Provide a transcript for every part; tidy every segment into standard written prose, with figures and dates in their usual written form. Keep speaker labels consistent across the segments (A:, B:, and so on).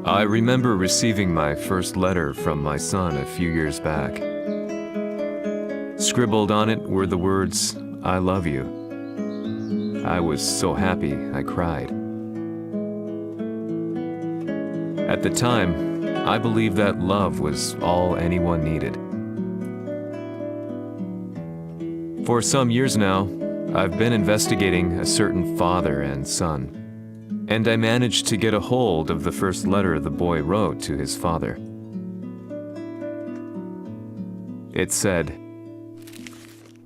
A: I remember receiving my first letter from my son a few years back. Scribbled on it were the words, "I love you." I was so happy I cried. At the time, I believed that love was all anyone needed. For some years now, I've been investigating a certain father and son, and I managed to get a hold of the first letter the boy wrote to his father. It said,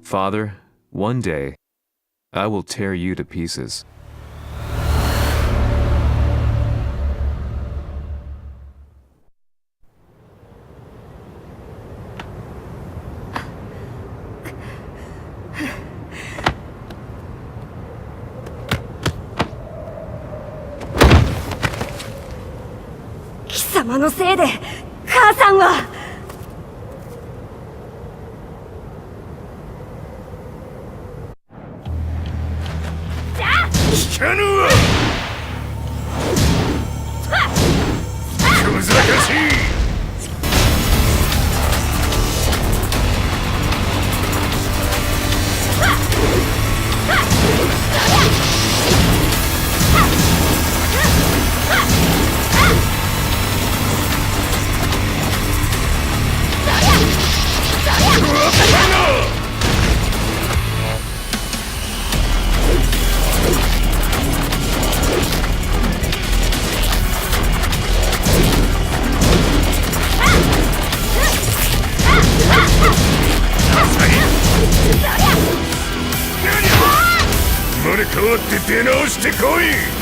A: "Father, one day, I will tear you to pieces."
B: 貴様のせいで母さんは。
C: 聞かぬわ。小賢しい。生まれ変わって出直してこい。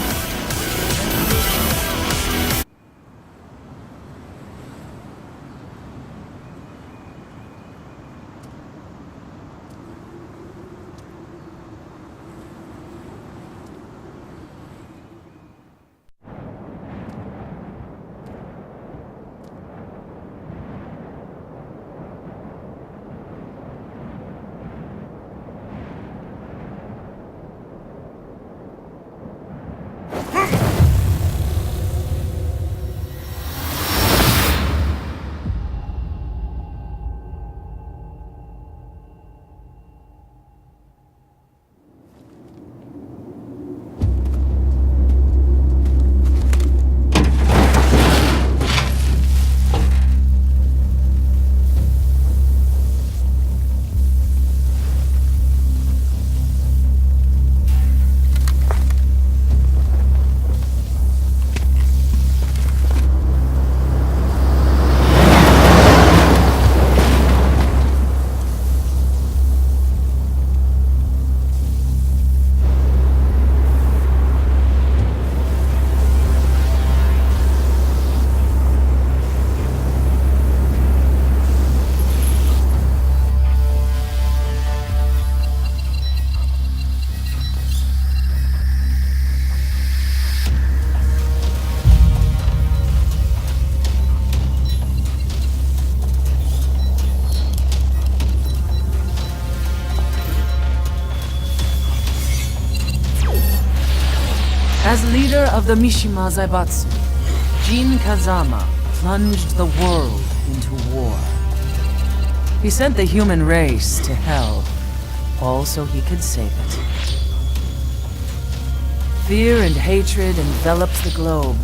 D: As leader of the Mishima Zaibatsu, Jin Kazama plunged the world into war. He sent the human race to hell, all so he could save it. Fear and hatred enveloped the globe,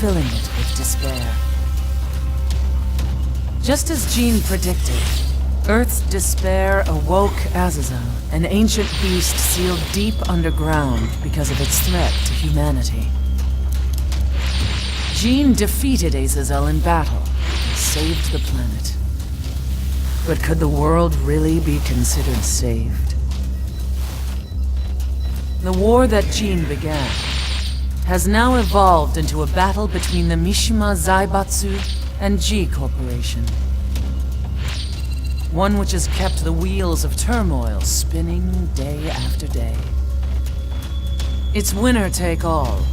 D: filling it with despair. Just as Jin predicted, Earth's despair awoke Azazel, an ancient beast sealed deep underground because of its threat to humanity. Jin defeated Azazel in battle and saved the planet. But could the world really be considered saved? The war that Jin began has now evolved into a battle between the Mishima Zaibatsu and G Corporation. One which has kept the wheels of turmoil spinning day after day. It's winner take all,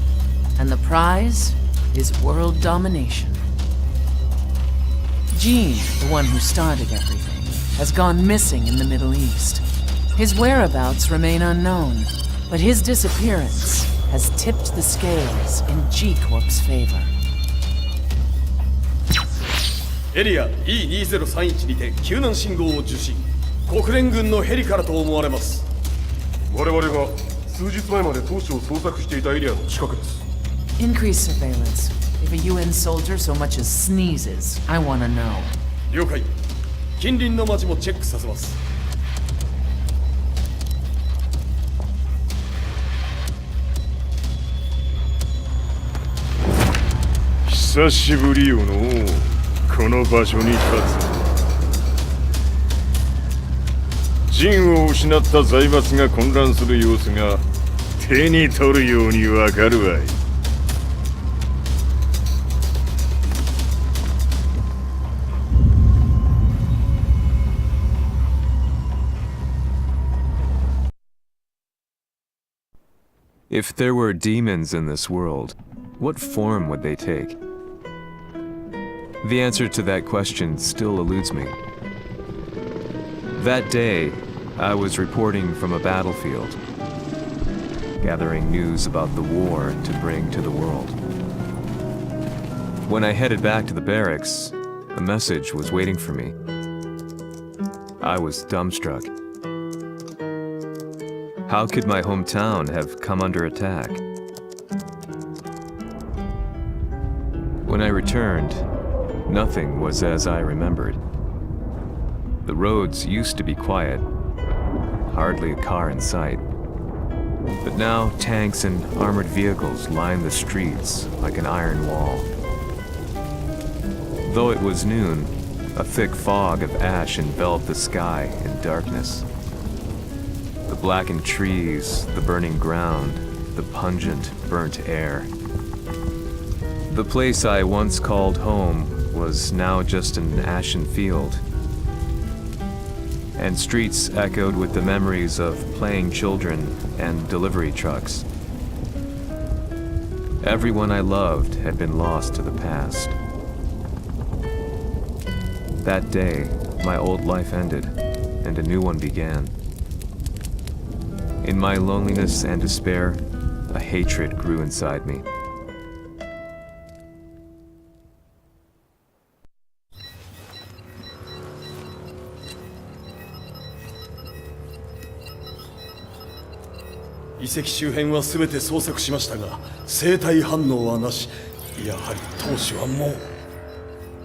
D: and the prize is world domination. Jin, the one who started everything, has gone missing in the Middle East. His whereabouts remain unknown, but his disappearance has tipped the scales in G-Corp's favor.
E: エリア E2031 にて救難信号を受信。国連軍のヘリからと思われます。
C: 我々が数日前まで当初を捜索していたエリアの近くです。
D: Increase surveillance. If a UN soldier so much as sneezes, I wanna know.
E: 了解。近隣の町もチェックさせます。
C: 久しぶりよのう、この場所に立つ。陣を失った財閥が混乱する様子が手に取るようにわかるわい。
A: If there were demons in this world, what form would they take? The answer to that question still eludes me. That day, I was reporting from a battlefield, gathering news about the war to bring to the world. When I headed back to the barracks, a message was waiting for me. I was dumbstruck. How could my hometown have come under attack? When I returned, nothing was as I remembered. The roads used to be quiet, hardly a car in sight. But now tanks and armored vehicles line the streets like an iron wall. Though it was noon, a thick fog of ash enveloped the sky in darkness. The blackened trees, the burning ground, the pungent, burnt air. The place I once called home was now just an ashen field, and streets echoed with the memories of playing children and delivery trucks. Everyone I loved had been lost to the past. That day, my old life ended, and a new one began. In my loneliness and despair, a hatred grew inside me.
E: 遺跡周辺は全て捜索しましたが、生体反応はなし。やはり当主はもう。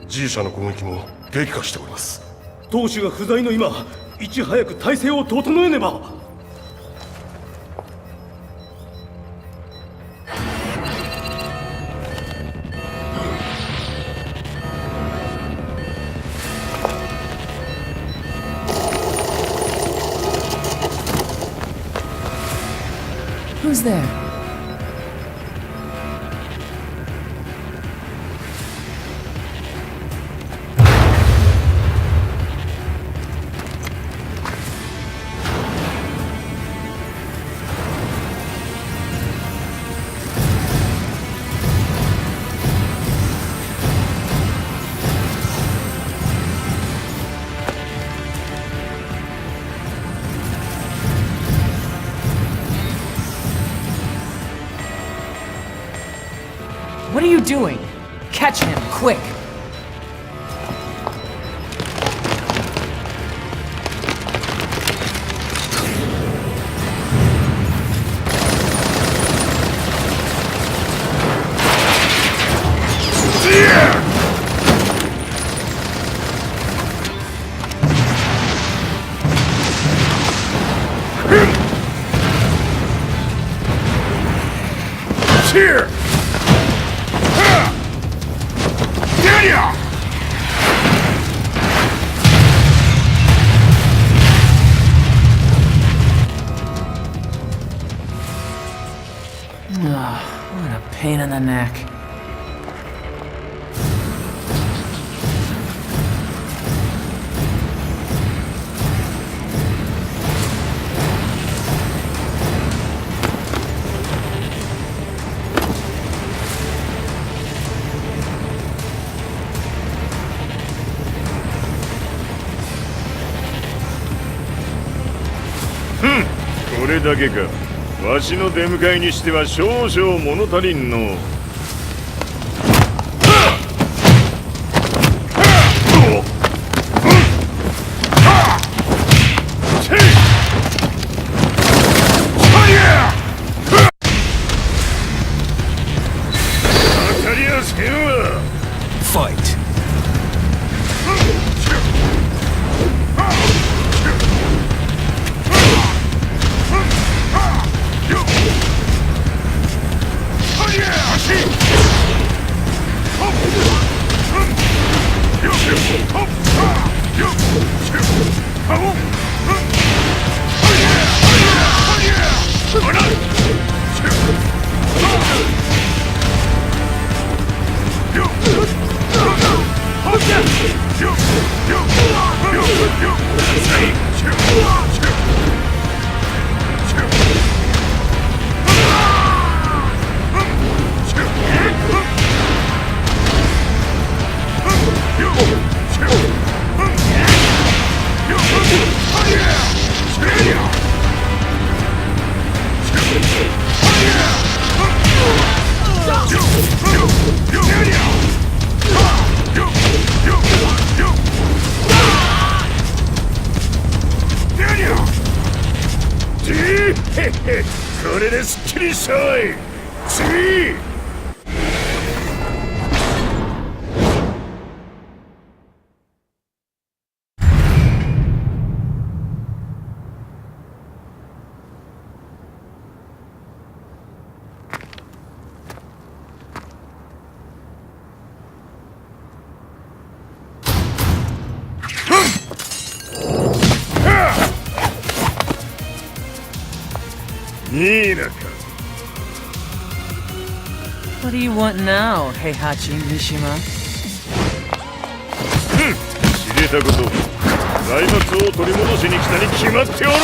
C: G 社の攻撃も激化しております。
E: 当主が不在の今、いち早く体制を整えねば。
D: Who's there? What are you doing? Catch him, quick!
C: Here!
D: What a pain in the neck.
C: Hmm. これだけか。わしの出迎えにしては少々物足りんの。これですっきりしたわい。次。いいなか。
D: What do you want now, Heihachi Mishima?
C: 知れたこと、財閥を取り戻しに来たに決まっておろう。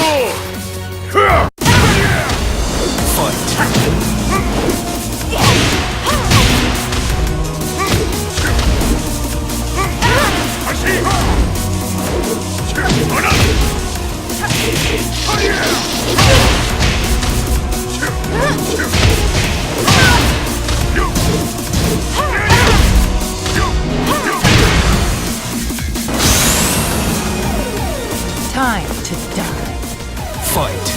D: Time to die.
A: Fight!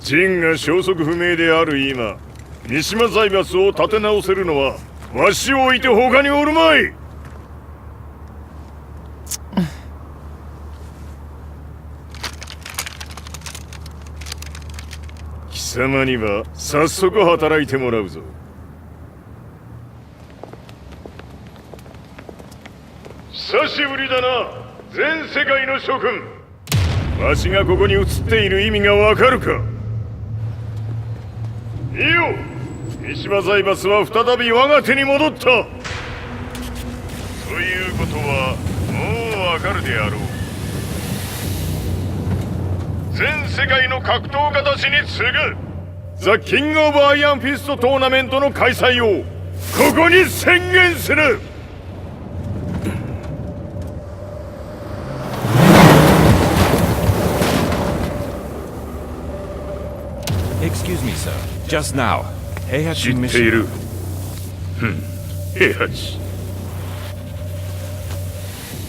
C: 陣が消息不明である今、三島財閥を立て直せるのはわしを置いて他におるまい。貴様には早速働いてもらうぞ。久しぶりだな、全世界の諸君。わしがここに映っている意味がわかるか。いいよ、三島財閥は再び我が手に戻った。ということはもうわかるであろう。全世界の格闘家たちに次ぐザ・キング・オブ・アイアンフィストトーナメントの開催をここに宣言する。
F: Excuse me, sir. Just now,
C: 知
F: Heihachi
C: ってい
F: Mishima.
C: る。平八。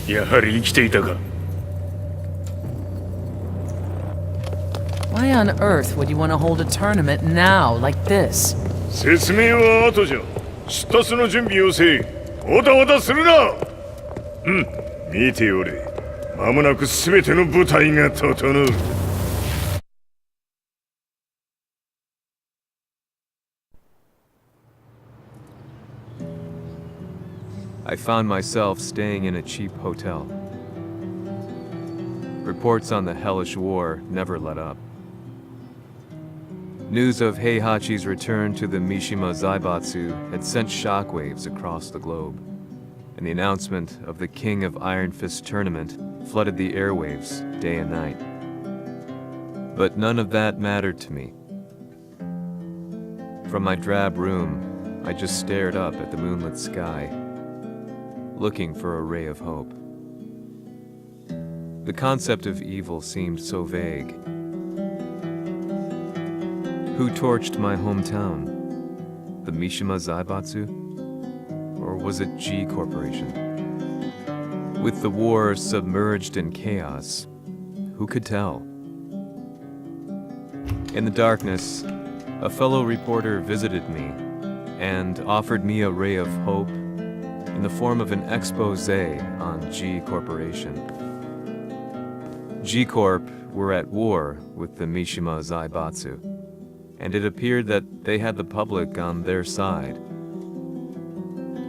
C: やはり生きていたか。
D: Why on earth would you want to hold a tournament now, like this?
C: 説明は後じゃ。出立の準備をせい。おたおたするな。見ておれ。間もなく全ての部隊が整う。
A: I found myself staying in a cheap hotel. Reports on the hellish war never let up. News of Heihachi's return to the Mishima Zaibatsu had sent shockwaves across the globe, and the announcement of the King of Iron Fist tournament flooded the airwaves day and night. But none of that mattered to me. From my drab room, I just stared up at the moonlit sky, looking for a ray of hope. The concept of evil seemed so vague. Who torched my hometown? The Mishima Zaibatsu? or was it G Corporation? With the war submerged in chaos, who could tell? In the darkness, a fellow reporter visited me and offered me a ray of hope in the form of an expose on G Corporation. G Corp were at war with the Mishima Zaibatsu, and it appeared that they had the public on their side.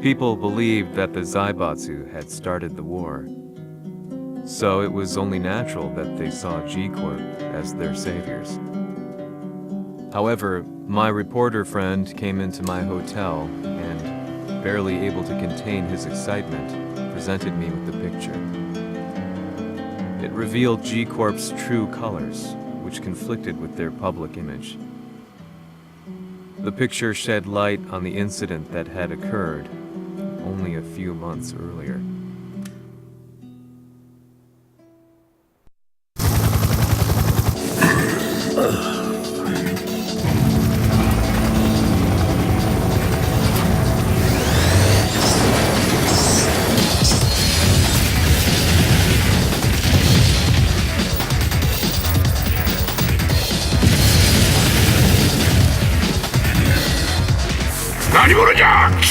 A: People believed that the Zaibatsu had started the war, so it was only natural that they saw G Corp as their saviors. However, my reporter friend came into my hotel and, barely able to contain his excitement, presented me with the picture. It revealed G Corp's true colors, which conflicted with their public image. The picture shed light on the incident that had occurred only a few months earlier.
C: Yeah!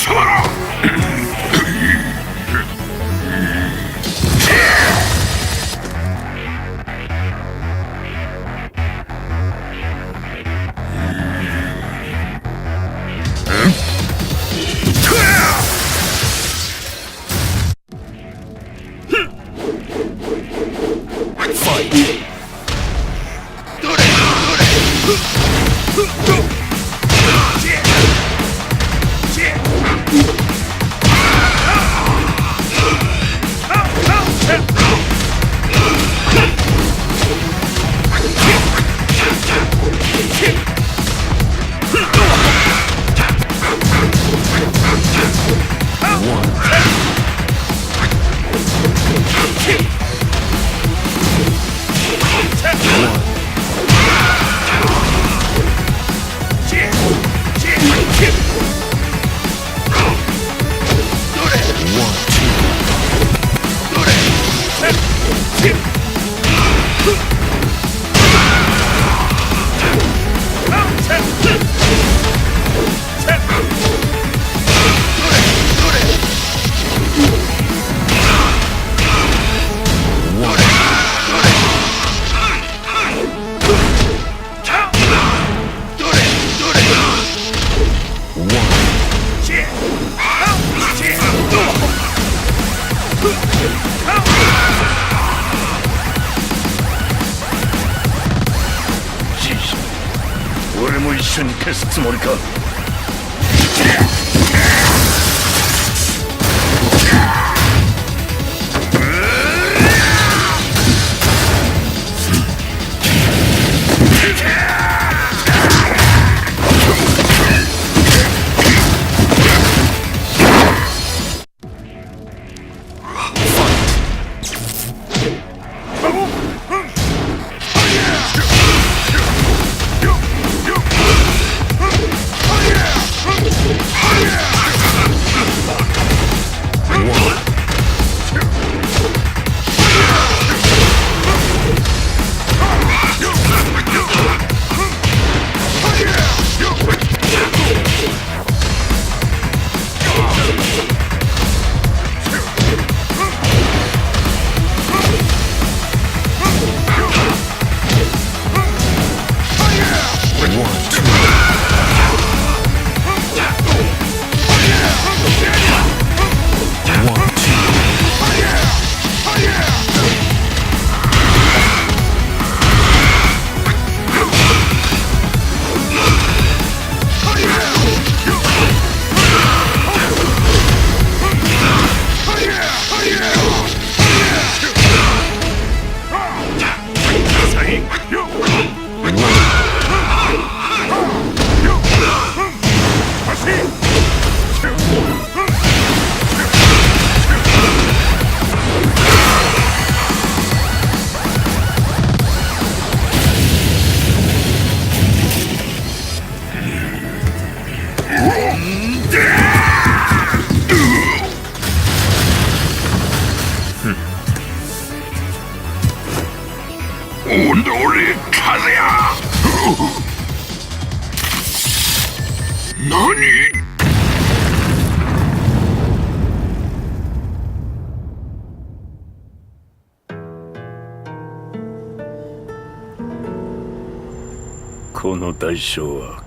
C: この代償は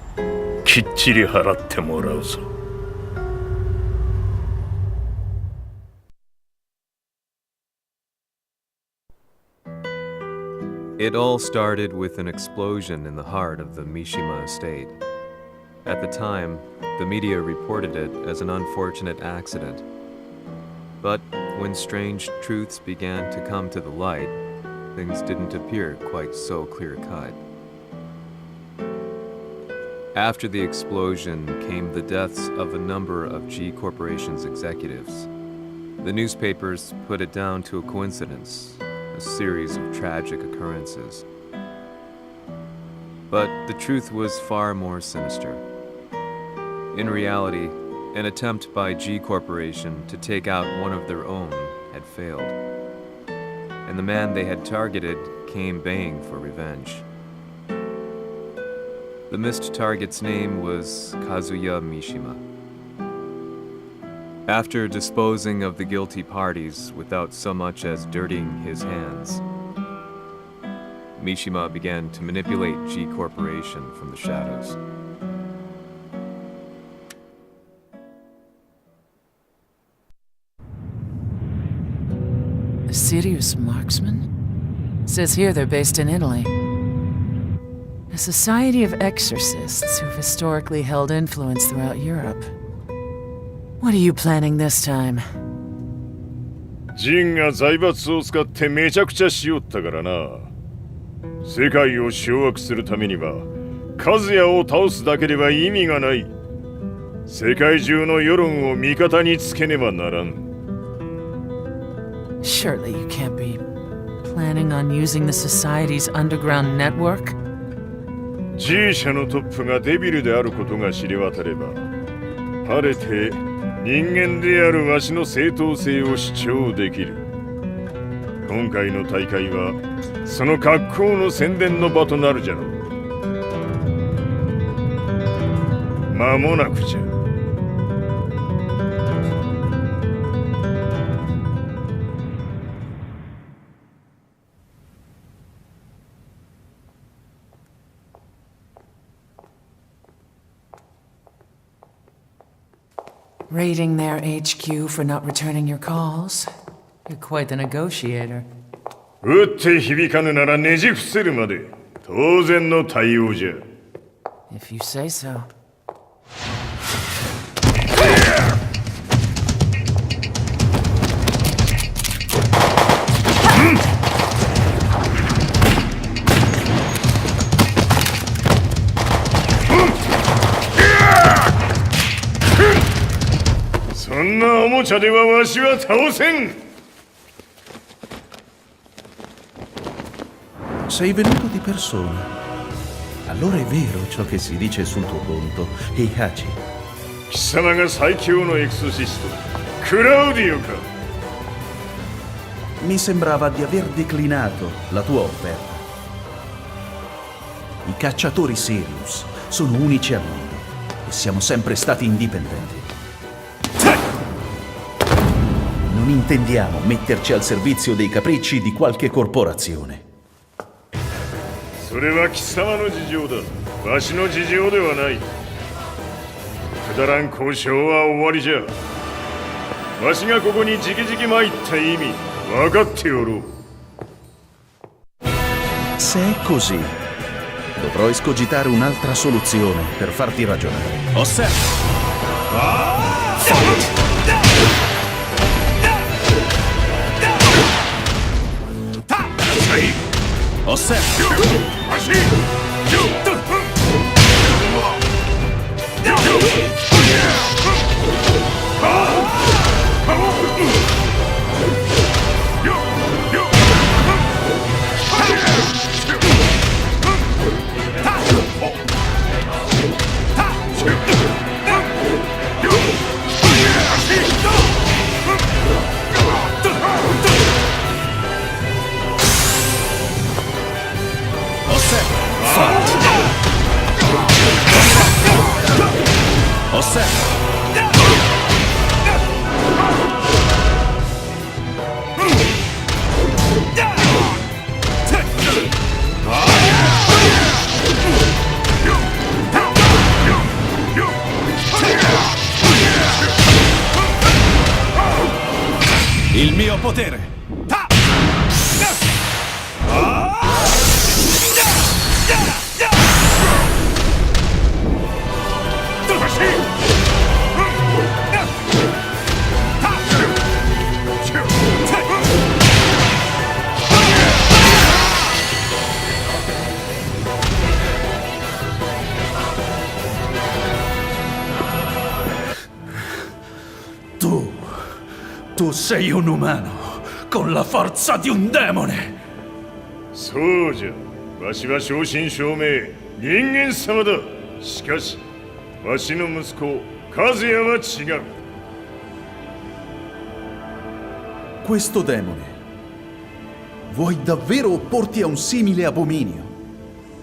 C: きっちり払ってもらうぞ。
A: It all started with an explosion in the heart of the Mishima estate. At the time, the media reported it as an unfortunate accident. But when strange truths began to come to the light, things didn't appear quite so clear-cut. After the explosion came the deaths of a number of G Corporation's executives. The newspapers put it down to a coincidence, a series of tragic occurrences. But the truth was far more sinister. In reality, an attempt by G Corporation to take out one of their own had failed, and the man they had targeted came baying for revenge. The missed target's name was Kazuya Mishima. After disposing of the guilty parties without so much as dirtying his hands, Mishima began to manipulate G Corporation from the shadows.
D: A serious marksman? Says here they're based in Italy. A society of exorcists who've historically held influence throughout Europe. What are you planning this time?
C: ジンが財閥を使ってめちゃくちゃしよったからな。世界を掌握するためにはカズヤを倒すだけでは意味がない。世界中の世論を味方につけねばならん。
D: Surely you can't be planning on using the society's underground network?
C: G 社のトップがデビルであることが知れ渡れば、晴れて人間であるわしの正当性を主張できる。今回の大会はその格好の宣伝の場となるじゃろう。間もなくじゃ。
D: Raiding their HQ for not returning your calls? You're quite the negotiator.
C: 打って響かぬならねじ伏せるまで当然の対応じゃ。
D: If you say so.
C: So んなおもちゃではわしは倒せん。
G: Sei venuto di persona. Allora è vero ciò che si dice sul tuo conto, Heihachi.
C: 貴様が最強のエクソシスト、クラウディオか。
G: Mi sembrava di aver declinato la tua offerta. I cacciatori Sirius sono unici al mondo e siamo sempre stati indipendenti. Non intendiamo metterci al servizio dei capricci di qualche corporazione.
C: それは貴様の事情だ。わしの事情ではない。くだらん交渉は終わりじゃ。わしがここに直々参った意味分かっておろう。
G: Se è così, dovrò escogitare un'altra soluzione per farti ragionare.
F: Il mio potere! Ta! Dove sei?
G: Tu sei un umano, con la forza di un demone!
C: そうじゃ。わしは正真正銘人間様だ。しかしわしの息子和也は違う。
G: Questo demone, vuoi davvero opporti a un simile abominio?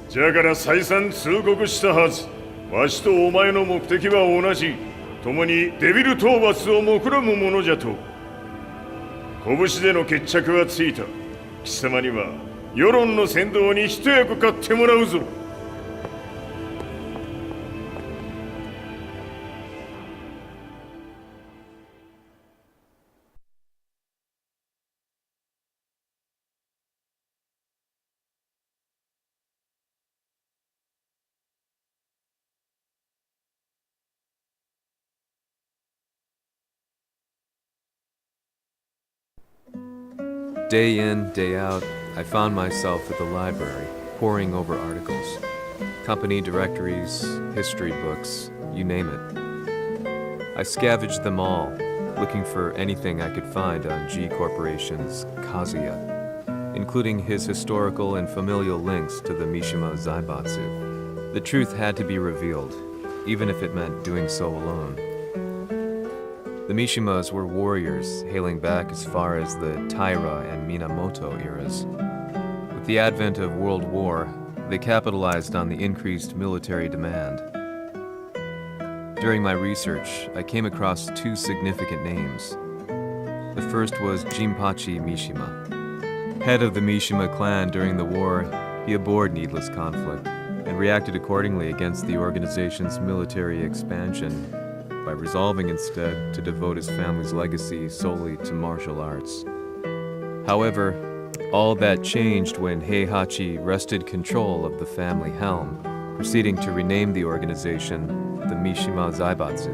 C: じゃから再三通告したはず。わしとお前の目的は同じ。共にデビル討伐を目論むものじゃと。拳での決着はついた。貴様には世論の先導に一役買ってもらうぞ。
A: Day in, day out, I found myself at the library, poring over articles. Company directories, history books, you name it. I scavenged them all, looking for anything I could find on G Corporation's Kazuya, including his historical and familial links to the Mishima Zaibatsu. The truth had to be revealed, even if it meant doing so alone. The Mishimas were warriors hailing back as far as the Taira and Minamoto eras. With the advent of World War, they capitalized on the increased military demand. During my research, I came across two significant names. The first was Jinpachi Mishima. Head of the Mishima clan during the war, he abhorred needless conflict and reacted accordingly against the organization's military expansion by resolving instead to devote his family's legacy solely to martial arts. However, all that changed when Heihachi wrested control of the family helm, proceeding to rename the organization the Mishima Zaibatsu.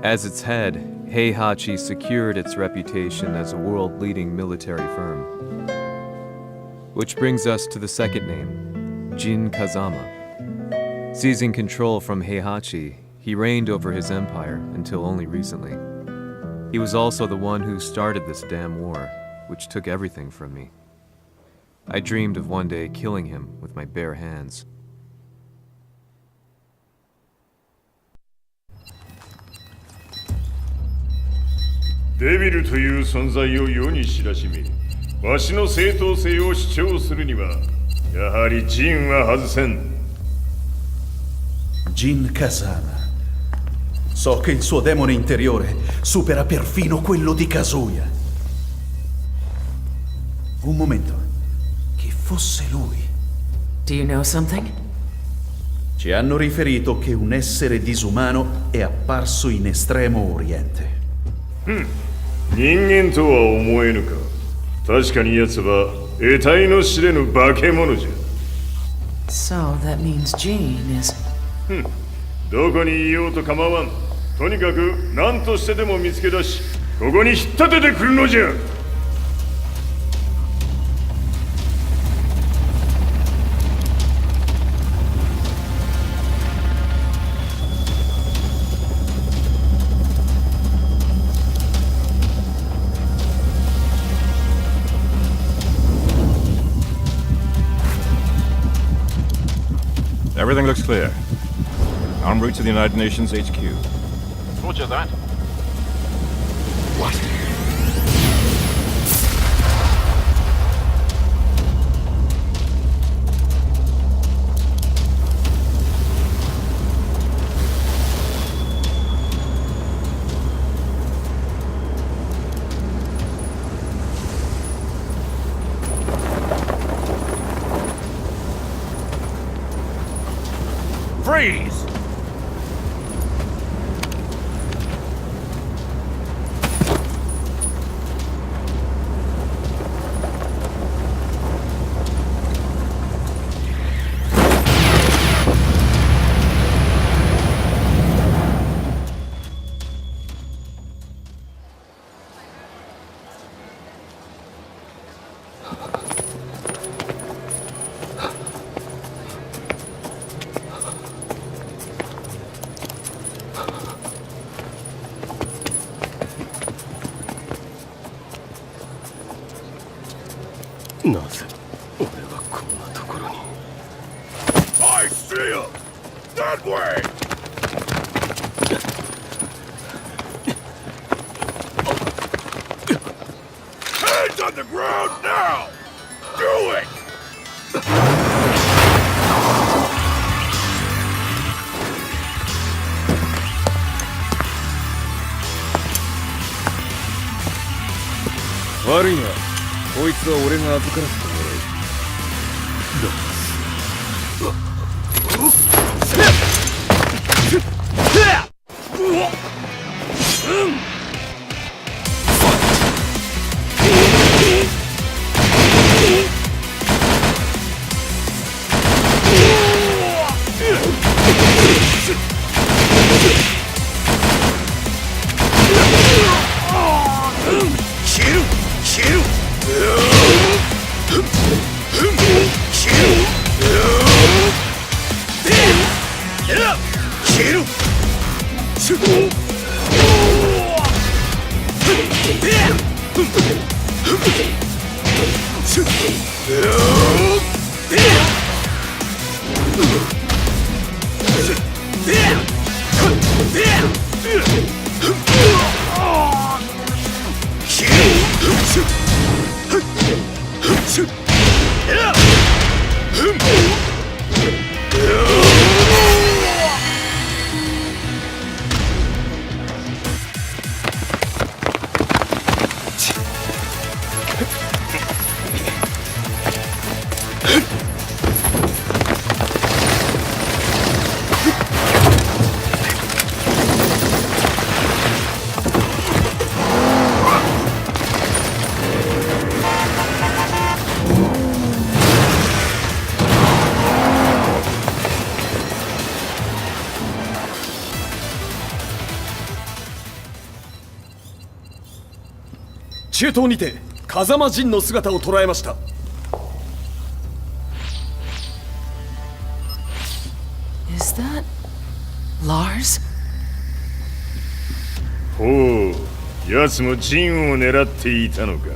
A: As its head, Heihachi secured its reputation as a world-leading military firm. Which brings us to the second name, Jin Kazama. Seizing control from Heihachi, he reigned over his empire until only recently. He was also the one who started this damn war, which took everything from me. I dreamed of one day killing him with my bare hands.
C: Devil という存在を世に知らしめ、わしの正当性を主張するには、やはりジンは外せん。
G: Jin Kazama. So che il suo demone interiore supera perfino quello di Kazuya. Un momento. Chi fosse lui?
D: Do you know something?
G: Ci hanno riferito che un essere disumano è apparso in Estremo Oriente.
C: 人間とは思えぬか。確かに奴は得体の知れぬ化け物じゃ。
D: So that means Jean is...
C: どこにいようと構わん。とにかく何としてでも見つけ出し、ここに引っ立ててくるのじゃ。
F: Everything looks clear. En route to the United Nations HQ.
H: Roger that.
F: What? Freeze!
E: なぜ俺はこんなところに。
C: I see him! That way! Hands on the ground now! Do it!
A: 悪いな。こいつは俺が預からせてもらう。
E: 中東にて風間陣の姿を捉えました。
D: Is that Lars?
C: ほう、奴もジンを狙っていたのか。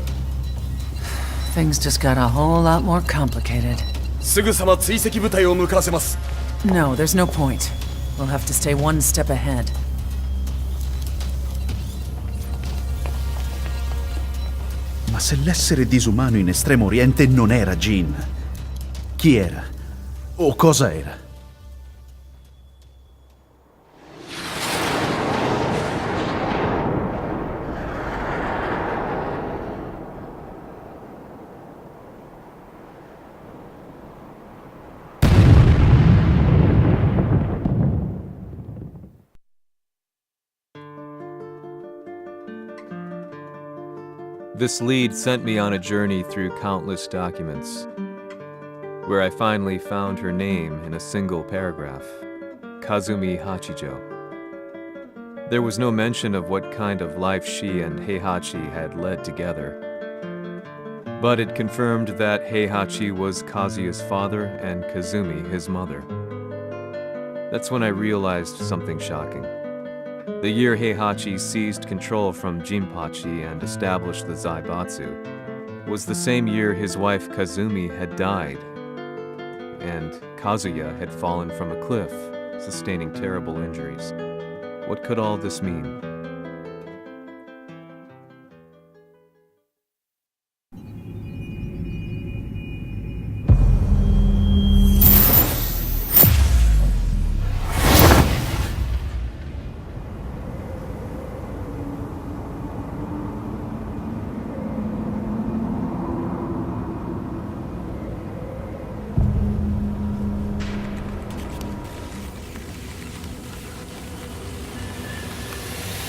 D: Things just got a whole lot more complicated.
E: すぐさま追跡部隊を向かわせます。
D: No, there's no point. We'll have to stay one step ahead.
G: Ma se l'essere disumano in Estremo Oriente non era Jin, chi era? O cosa era?
A: This lead sent me on a journey through countless documents, where I finally found her name in a single paragraph, Kazumi Hachijo. There was no mention of what kind of life she and Heihachi had led together, but it confirmed that Heihachi was Kazuya's father and Kazumi his mother. That's when I realized something shocking. The year Heihachi seized control from Jinpachi and established the Zaibatsu was the same year his wife Kazumi had died, and Kazuya had fallen from a cliff, sustaining terrible injuries. What could all this mean?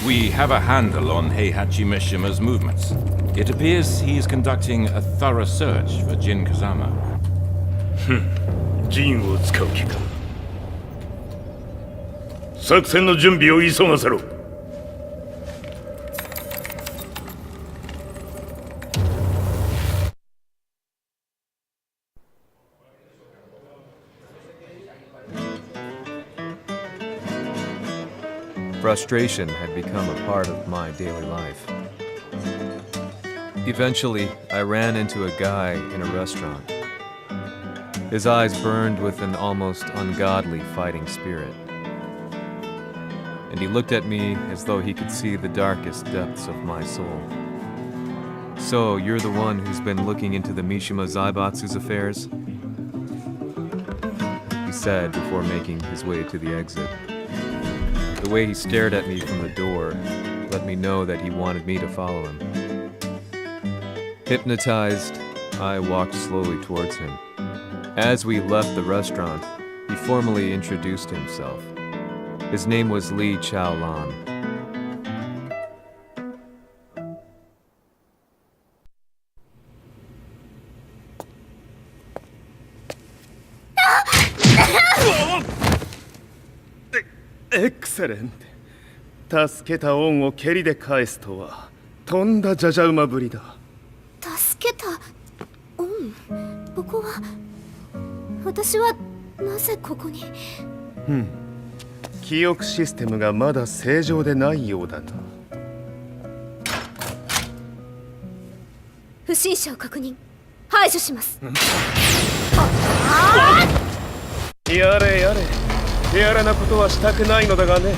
F: We have a handle on Heihachi Mishima's movements. It appears he is conducting a thorough search for Jin Kazama.
C: ジンを使う気か。作戦の準備を急がせろ。
A: Frustration had become a part of my daily life. Eventually, I ran into a guy in a restaurant. His eyes burned with an almost ungodly fighting spirit. And he looked at me as though he could see the darkest depths of my soul. "So, you're the one who's been looking into the Mishima Zaibatsu's affairs?" he said before making his way to the exit. The way he stared at me from the door let me know that he wanted me to follow him. Hypnotized, I walked slowly towards him. As we left the restaurant, he formally introduced himself. His name was Lee Chaolan.
E: Excellent. 助けた恩を蹴りで返すとはとんだじゃじゃ馬ぶりだ。
B: 助けた恩。ここは私はなぜここに。
E: 記憶システムがまだ正常でないようだな。
B: 不審者を確認。排除します。
E: やれやれ。手荒なことはしたくないのだがね。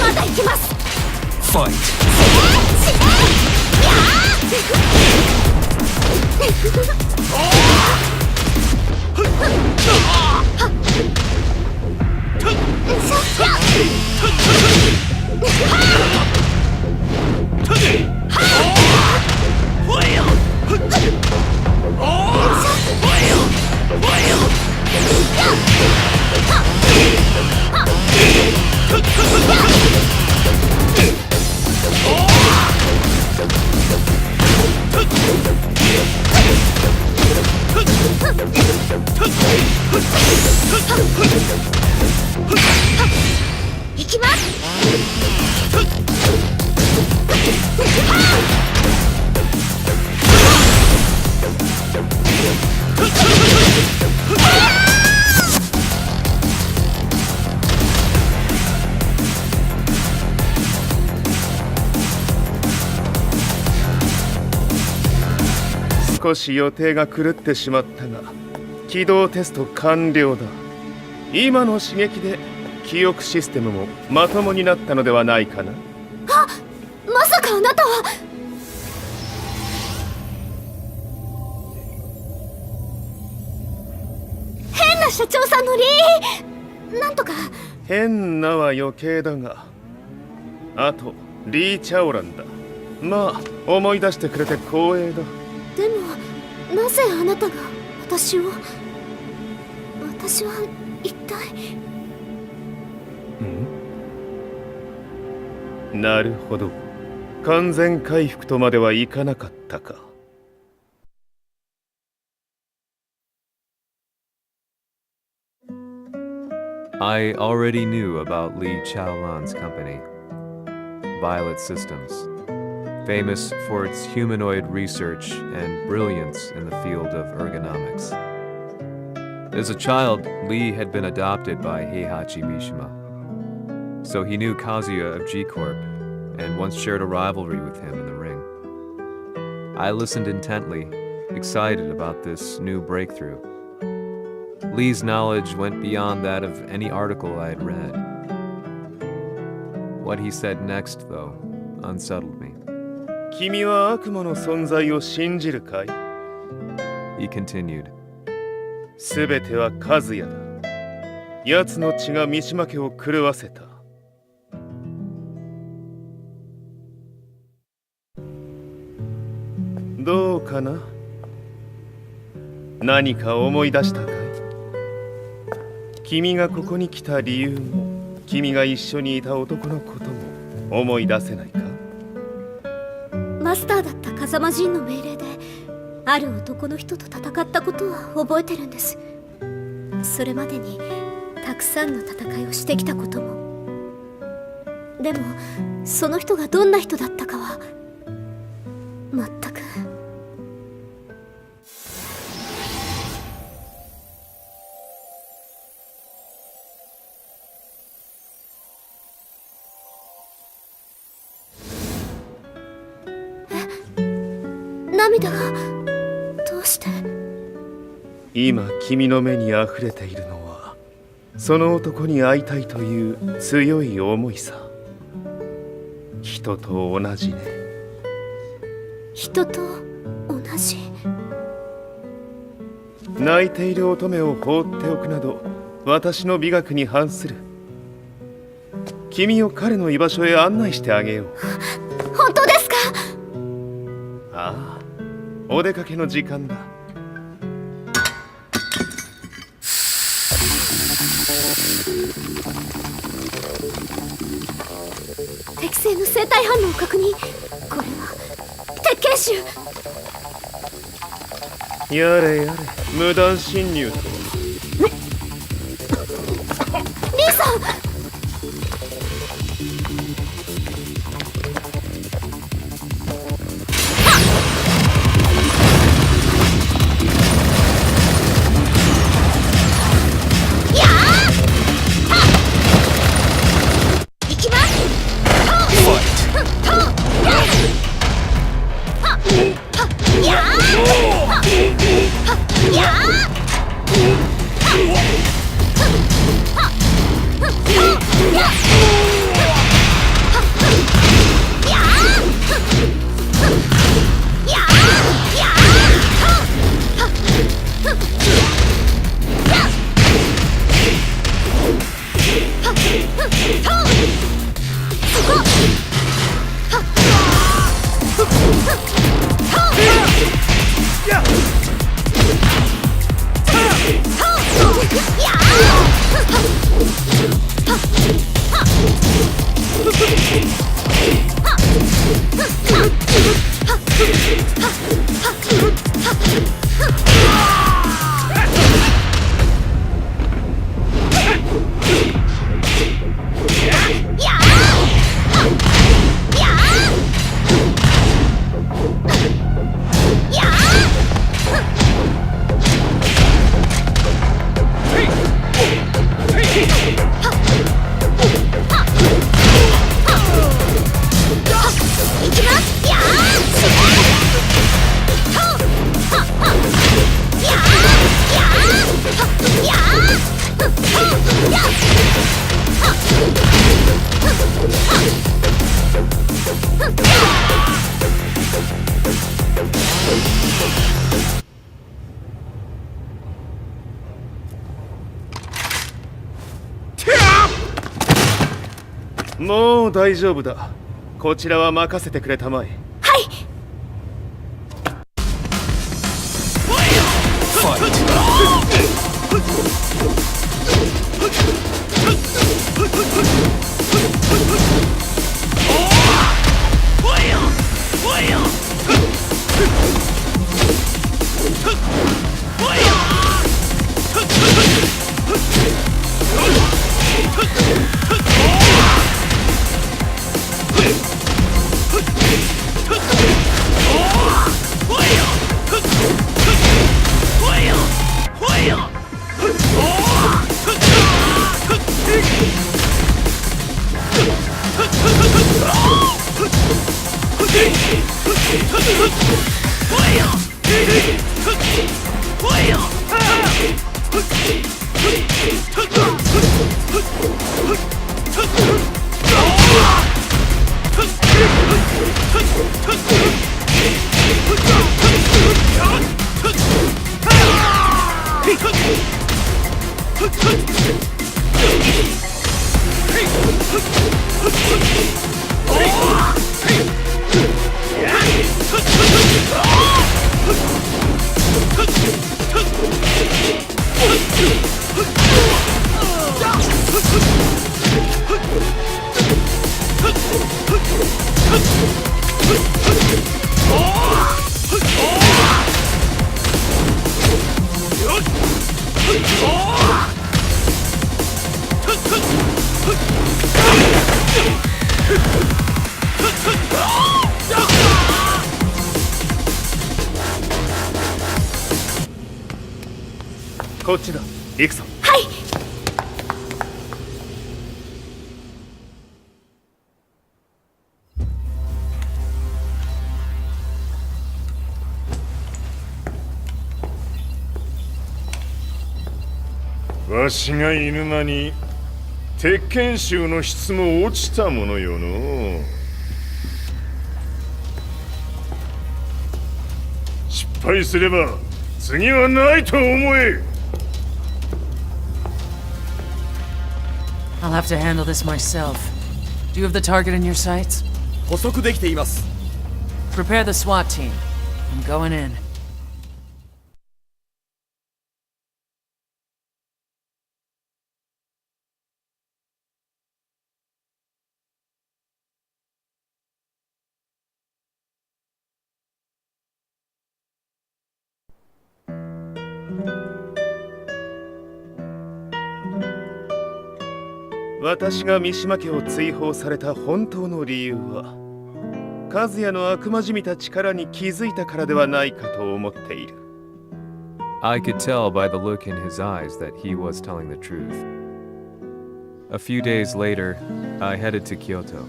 B: まだ行きます。行きます。少し予定が狂ってしまったが起動テスト完了だ。今の刺激で記憶システムもまともになったのではないかな。あ、まさかあなたは。変な社長さんのリーなんとか。
E: 変なは余計だが、あとリー・チャオランだ。まあ思い出してくれて光栄だ。
B: でもなぜあなたが私は一体。
E: なるほど。完全回復とまではいかなかったか。
A: I already knew about Lee Chaolan's company, Violet Systems, famous for its humanoid research and brilliance in the field of ergonomics. As a child, Lee had been adopted by Heihachi Mishima, so he knew Kazuya of G-Corp and once shared a rivalry with him in the ring. I listened intently, excited about this new breakthrough. Lee's knowledge went beyond that of any article I had read. What he said next, though, unsettled me.
E: 君は悪魔の存在を信じるかい?
A: He continued.
E: すべては和也だ。奴の血が三島家を狂わせた。
B: どうかな。何か思い出したかい？君がここに来た理由も、君が一緒にいた男のことも思い出せないか？
I: マスターだった風間陣の命令である男の人と戦ったことは覚えてるんです。それまでにたくさんの戦いをしてきたことも。でもその人がどんな人だったかは全く。涙がどうして？
B: 今君の目にあふれているのはその男に会いたいという強い思いさ。人と同じね。
I: 人と同じ？
B: 泣いている乙女を放っておくなど私の美学に反する。君を彼の居場所へ案内してあげよう。
I: 本当ですか？
B: ああ、お出かけの時間だ。
I: 適正の生体反応を確認。これは鉄拳臭。
B: やれやれ、無断侵入とは。
I: 兄さん！
B: もう大丈夫だ。こちらは任せてくれたまえ。
I: はい。
B: こっちだ。行くぞ。
I: はい。
C: わしが犬間に鉄拳衆の質も落ちたものよの。失敗すれば次はないと思え。
D: I'll have to handle this myself. Do you have the target in your sights?
E: 捕捉できています。
D: Prepare the SWAT team. I'm going in.
B: 私が三島家を追放された本当の理由は和也の悪魔じみた力に気づいたからではないかと思っている。
A: I could tell by the look in his eyes that he was telling the truth. A few days later, I headed to Kyoto.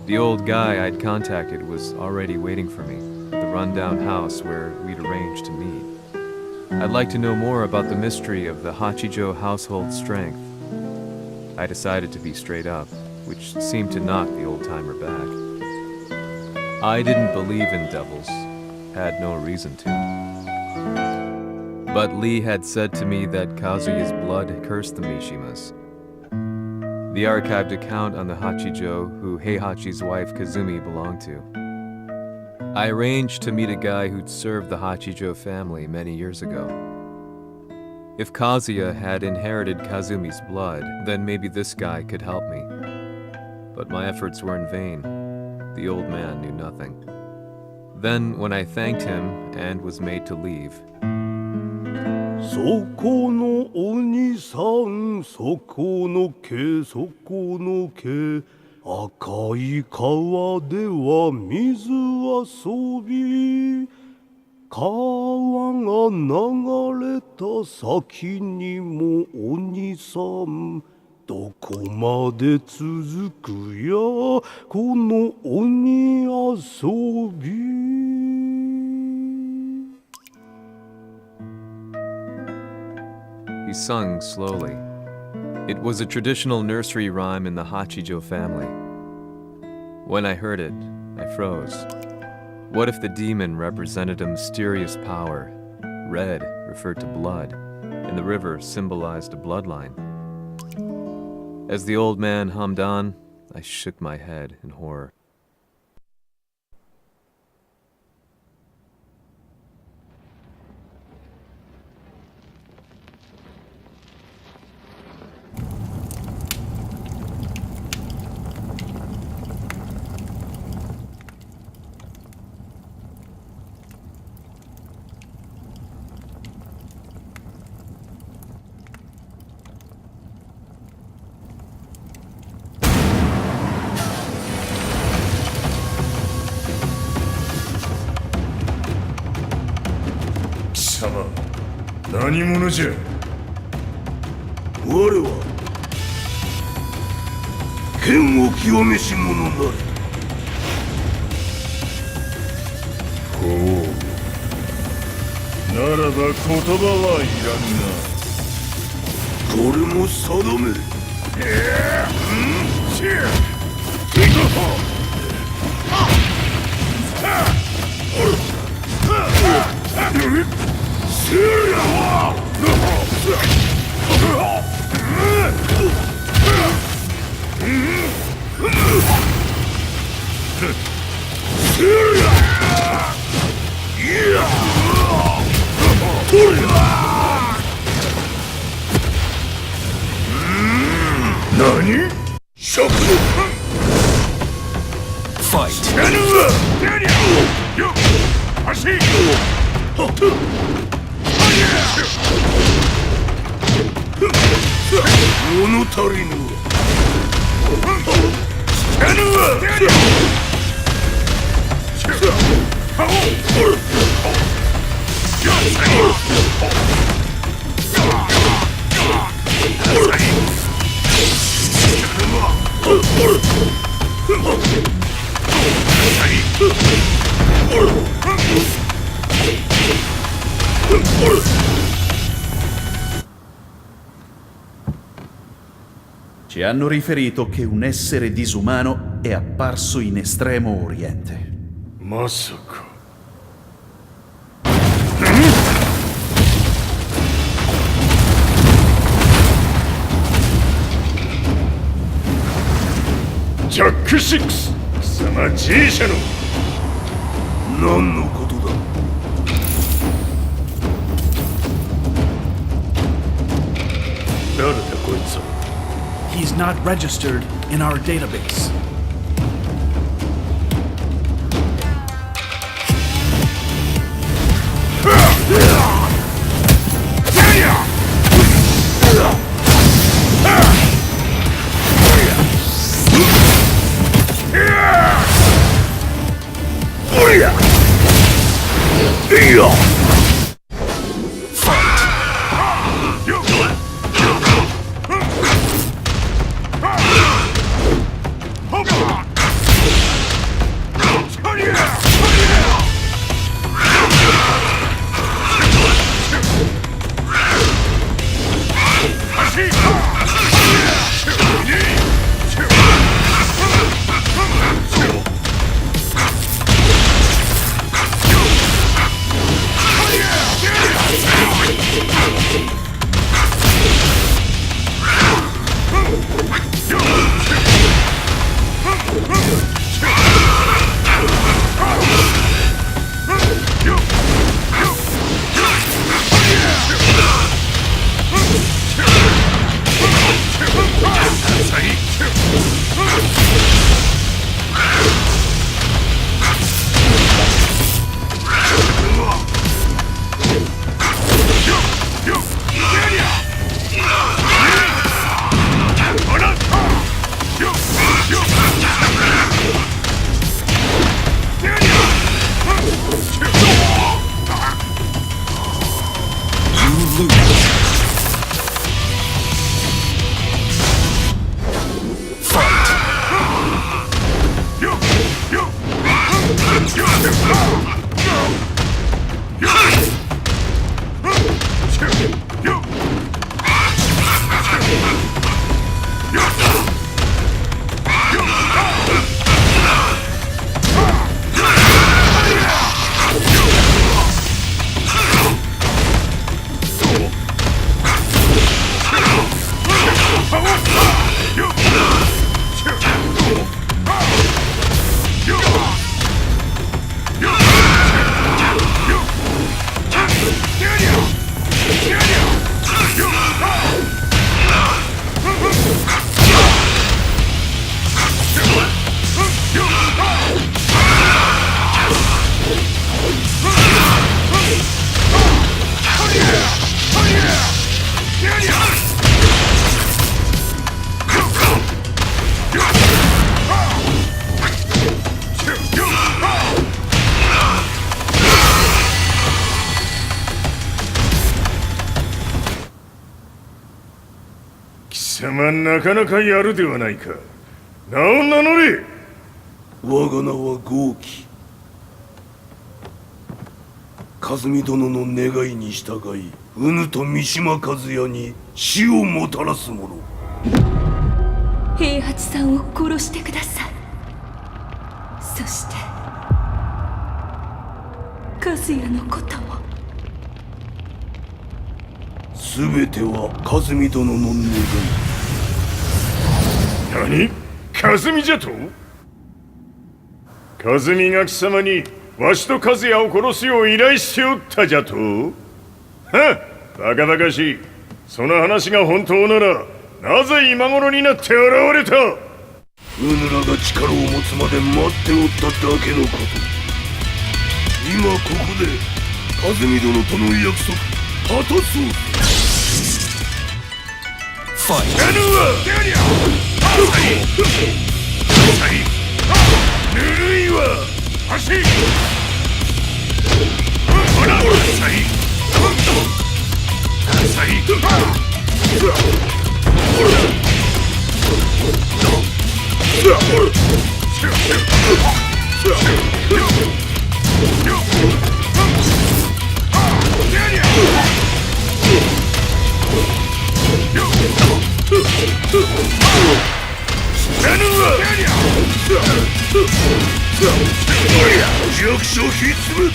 A: The old guy I'd contacted was already waiting for me at the rundown house where we'd arranged to meet. I'd like to know more about the mystery of the Hachijo household strength. I decided to be straight up, which seemed to knock the old-timer back. I didn't believe in devils, had no reason to. But Lee had said to me that Kazuya's blood cursed the Mishimas. The archived account on the Hachijo who Heihachi's wife Kazumi belonged to. I arranged to meet a guy who'd served the Hachijo family many years ago. If Kazuya had inherited Kazumi's blood, then maybe this guy could help me. But my efforts were in vain. The old man knew nothing. Then, when I thanked him and was made to leave,
J: そこの鬼さん、そこの毛、そこの毛、赤い川では水遊び。川が流れた先にも鬼さん、どこまで続くやこの鬼遊び。
A: he sung slowly. It was a traditional nursery rhyme in the Hachijo family. When I heard it, I froze. What if the demon represented a mysterious power? Red referred to blood, and the river symbolized a bloodline. As the old man hummed on, I shook my head in horror.
C: 貴様、何者じゃ。
J: 我は剣を清めし者なり。
C: ほう。ならば言葉はいらんな。
J: これも定め。
C: 何？
J: 食の物足りぬ。
G: Ci hanno riferito che un essere disumano è apparso in Estremo Oriente.
C: まさか。ジャック6、貴様 G 社の
J: 何のことだ。
C: 誰だこいつは。
K: He's not registered in our database.
C: なかなかやるではないか。名を名乗れ。
J: 我が名は豪輝。和美殿の願いに従いうぬと三島和也に死をもたらす者。
I: 平八さんを殺してください。そして和也のことも。
J: 全ては和美殿の願い。
C: 何？和美じゃと？和美が貴様にわしと和也を殺すよう依頼しておったじゃと？はっ、バカバカしい。その話が本当ならなぜ今頃になって現れた？
J: うぬらが力を持つまで待っておっただけのこと。今ここで和美殿との約束果たそう。
C: やるわ！ぬるいわ！走り！ほら！やりゃ！
J: 弱小ひつぶ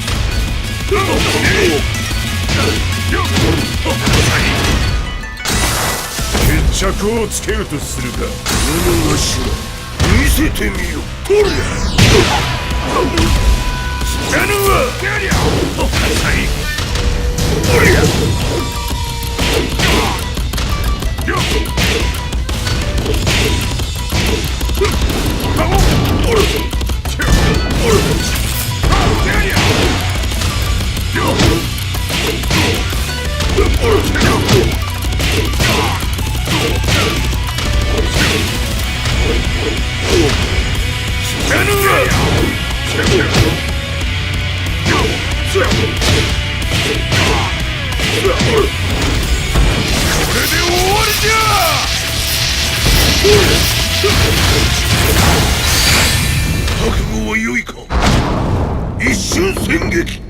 J: 決着をつけるとするか。物がしら見せてみよ。こりゃ知らぬわ。こりゃ覚悟は良いか。一瞬戦撃。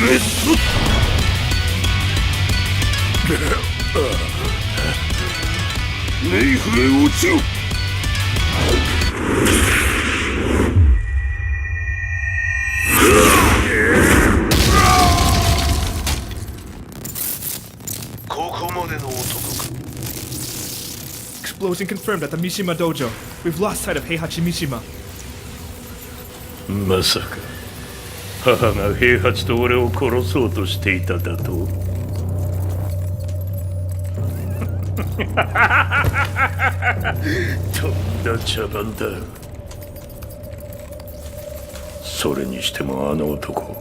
J: メスネイフへ落ちろ。ここまでの男か。
K: Explosion confirmed at the Mishima Dojo. We've lost sight of Heihachi Mishima.
J: まさか母が平八と俺を殺そうとしていただと。とんだ茶番だ。それにしてもあの男、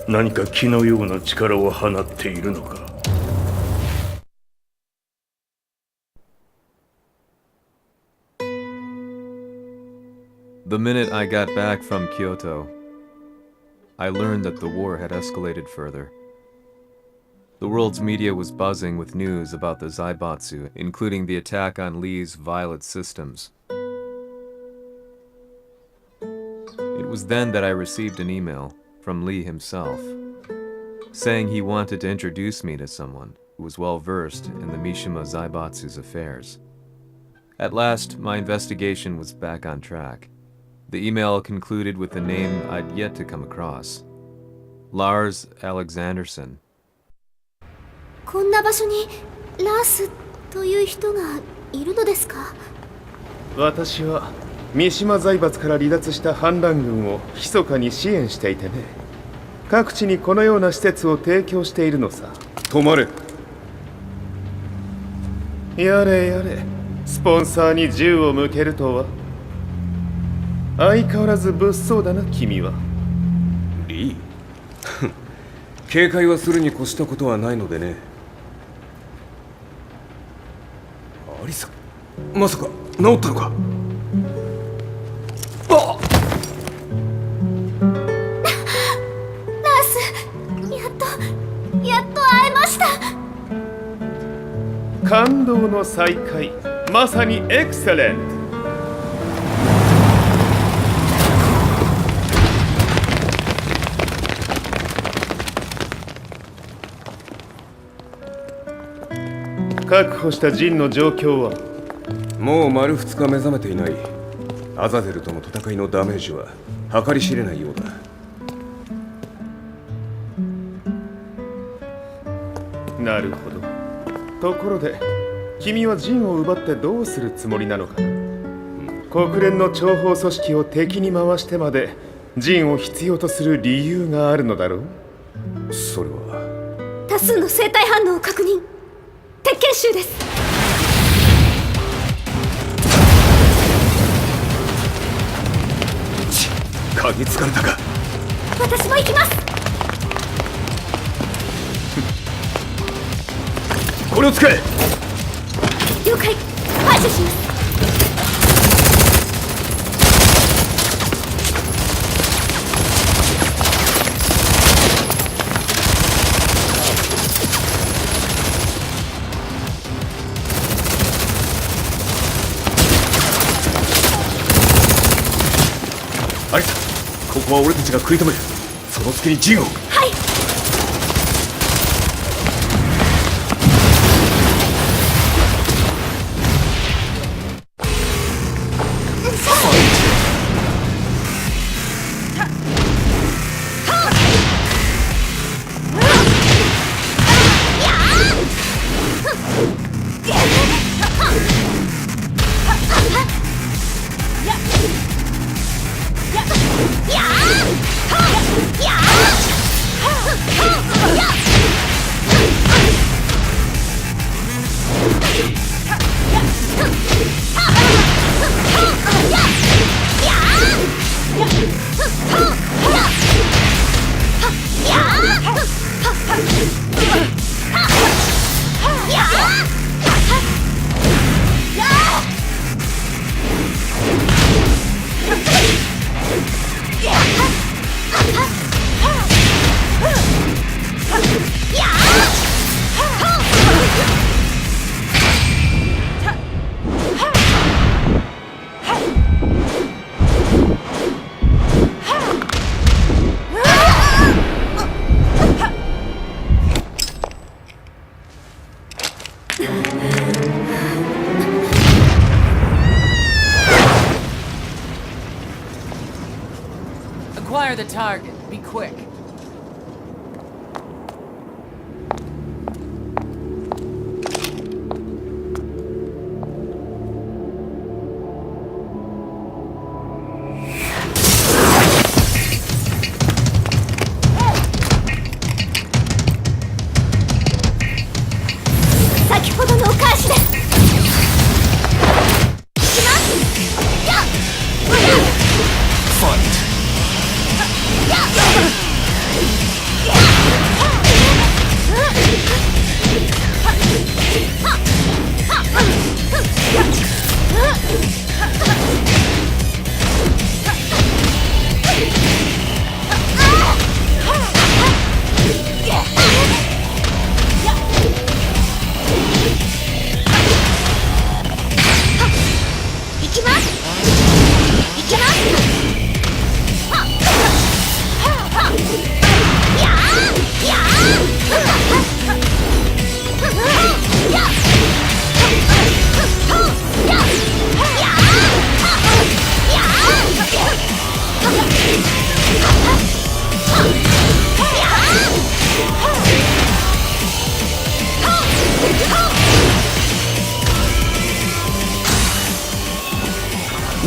J: 何か気のような力を放っているのか。
A: The minute I got back from Kyoto, I learned that the war had escalated further. The world's media was buzzing with news about the Zaibatsu, including the attack on Lee's Violet systems. It was then that I received an email from Lee himself, saying he wanted to introduce me to someone who was well versed in the Mishima Zaibatsu's affairs. At last, my investigation was back on track. The email concluded with a name I'd yet to come across. Lars Alexanderson.
I: こんな場所にラースという人がいるのですか？
B: 私は三島財閥から離脱した反乱軍を密かに支援していてね。各地にこのような施設を提供しているのさ。止まれ。やれやれ、スポンサーに銃を向けるとは。相変わらず物騒だな君は。
E: リー警戒はするに越したことはないのでね。アリサ、まさか治ったのか？あっ
I: ラース、やっと会えました。
B: 感動の再会、まさにエクセレント。確保したジンの状況は？
E: もう丸2日目覚めていない。アザゼルとの戦いのダメージは計り知れないようだ。
B: なるほど。ところで君はジンを奪ってどうするつもりなのかな？国連の諜報組織を敵に回してまでジンを必要とする理由があるのだろう？
E: それは
I: 多数の生体反応を確認。鉄拳衆です。
E: 嗅ぎつかれたか。
I: 私も行きます。
E: これを使え。
I: 了解。排除します。
E: アリサ、ここは俺たちが食い止める。その隙にジンを。
I: はい。
D: Acquire the target. Be quick.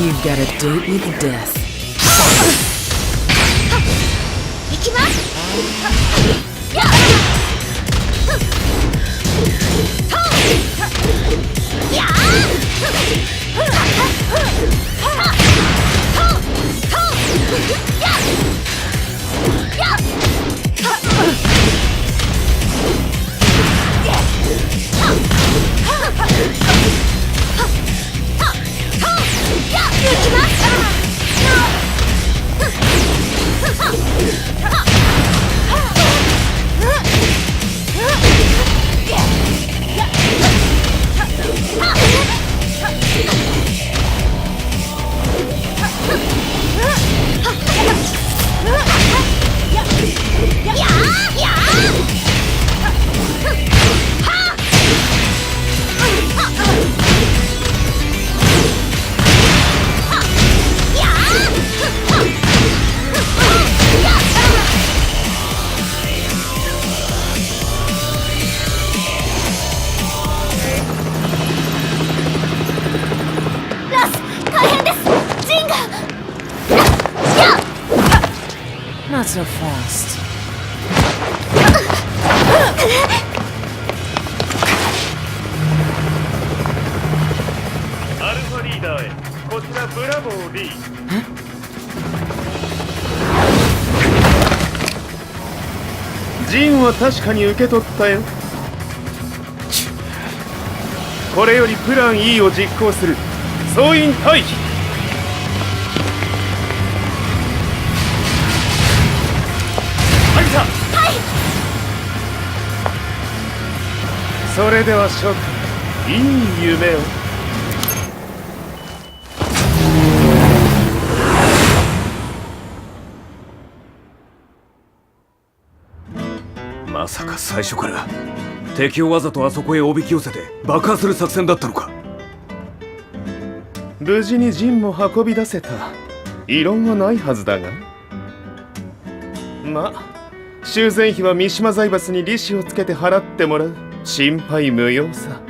D: You've got a date with death. Not so fast.
B: アルファリーダーへこちらブラボー D。 ジンは確かに受け取ったよ。これよりプラン E を実行する。総員退避。はい。それでは諸君、いい夢を。
J: まさか最初から敵をわざとあそこへおびき寄せて爆破する作戦だったのか。
B: 無事にジンも運び出せた。異論はないはずだが。まあ修繕費は三島財閥に利子をつけて払ってもらう。心配無用さ。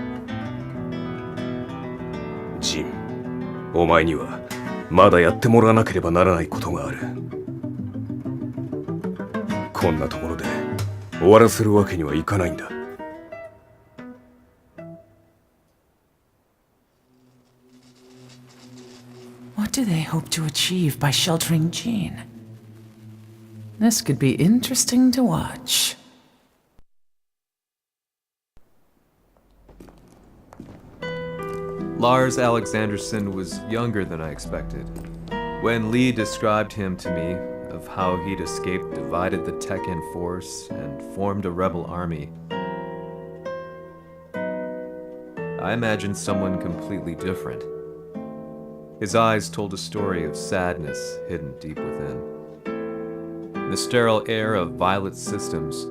J: ジン、お前にはまだやってもらわなければならないことがある。こんなところで終わらせるわけにはいかないんだ。
D: What do they hope to achieve by sheltering Jean? This could be interesting to watch.
A: Lars Alexanderson was younger than I expected. When Lee described him to me, of how he'd escaped, divided the Tekken force, and formed a rebel army, I imagined someone completely different. His eyes told a story of sadness hidden deep within. In the sterile air of Violet Systems,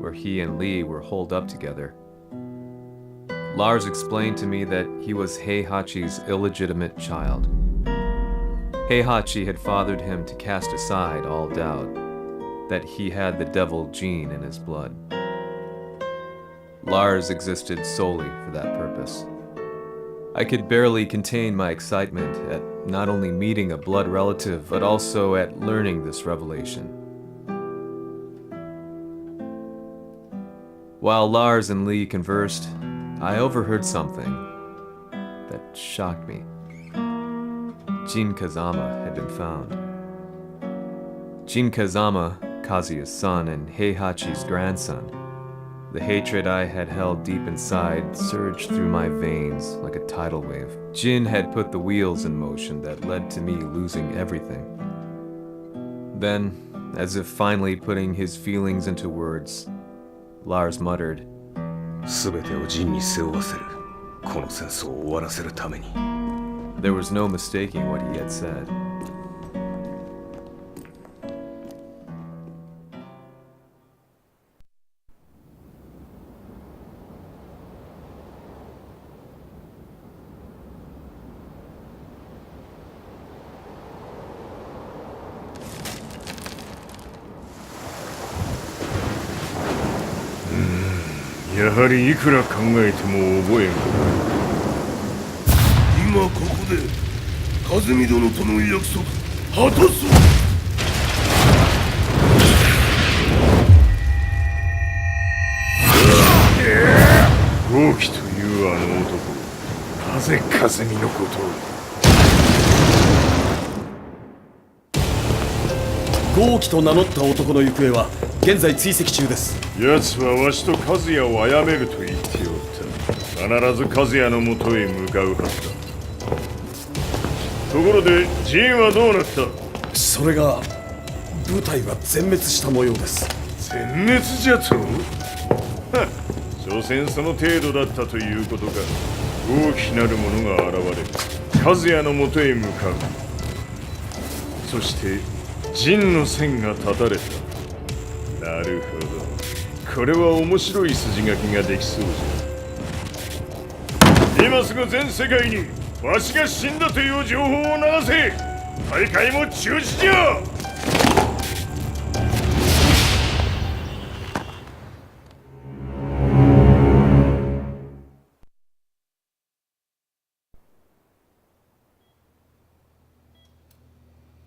A: where he and Lee were holed up together, Lars explained to me that he was Heihachi's illegitimate child. Heihachi had fathered him to cast aside all doubt that he had the devil gene in his blood. Lars existed solely for that purpose. I could barely contain my excitement at not only meeting a blood relative, but also at learning this revelation. While Lars and Lee conversed, I overheard something that shocked me. Jin Kazama had been found. Jin Kazama, Kazuya's son and Heihachi's grandson. The hatred I had held deep inside surged through my veins like a tidal wave. Jin had put the wheels in motion that led to me losing everything. Then, as if finally putting his feelings into words, Lars muttered,
J: 全てをジンに背負わせる。この戦争を終わらせるために。
A: There was no mistaking what he had said.
C: Hmm, やはりいくら考えても覚えがない。
J: 今ここで風見殿との約束果たそう。
C: 豪輝というあの男、なぜ風見のことを。
K: 豪輝と名乗った男の行方は現在追跡中です。
C: 奴はわしと和也を殺めると言っておった。必ず和也のもとへ向かうはずだ。 ところでジンはどうなった？
K: それが部隊は全滅した模様です。
C: 全滅じゃと？はっ、所詮その程度だったということか。大きなるものが現れる。和也のもとへ向かう。そしてジンの線が断たれた。なるほど。これは面白い筋書きができそうじゃ。今すぐ全世界に わしが死んだという情報を流せ。大会も中止じゃ。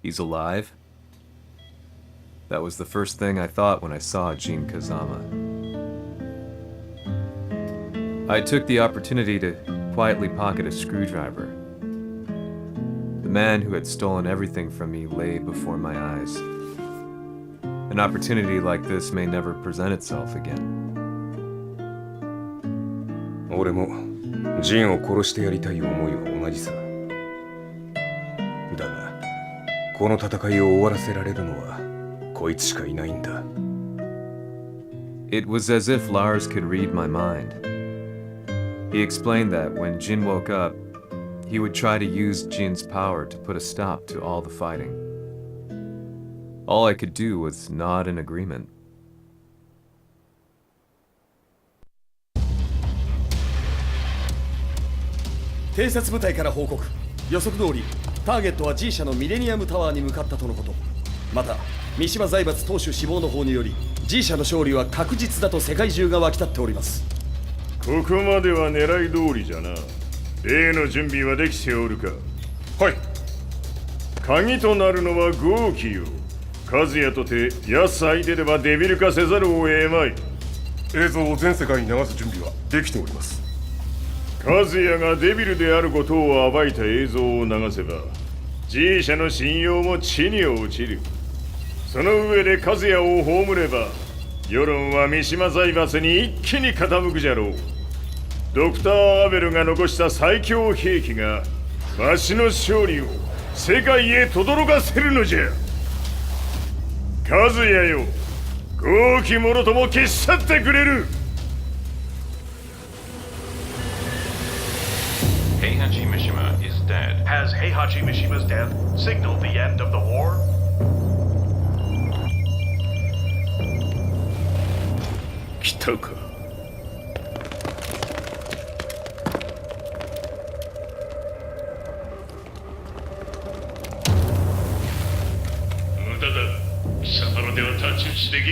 A: He's alive? That was the first thing I thought when I saw Jin Kazama. I took the opportunity to quietly pocket a screwdriver. The man who had stolen everything from me lay before my eyes. An opportunity like this may never present itself again.
J: 俺もジンを殺してやりたい思いは同じさ。だが、この戦いを終わらせられるのはこいつしかいないんだ。
A: It was as if Lars could read my mind. He explained that when Jin woke up, he would try to use Jin's power to put a stop to all the fighting. All I could do was nod in agreement.
K: 偵察部隊から報告。予測通り、ターゲットは G 社のミレニアムタワーに向かったとのこと。また、三島財閥当主死亡の方により、G 社の勝利は確実だと世界中が沸き立っております。
C: ここまでは狙い通りじゃな。例の準備はできておるか。はい。鍵となるのは豪輝よ。和也とて安相手ではデビル化せざるを得まい。
J: 映像を全世界に流す準備はできております。
C: 和也がデビルであることを暴いた映像を流せば G 社の信用も地に落ちる。その上で和也を葬れば世論は三島財閥に一気に傾くじゃろう。ドクター・アベルが残した最強兵器がわしの勝利を世界へ轟かせるのじゃ。和也よ、豪気もろとも消し去ってくれる。
F: Heihachi Mishima is dead.
H: Has Heihachi Mishima's death signaled the end of the war?
C: 来たか。
H: 無駄だ。貴様らでは太刀打ちできん。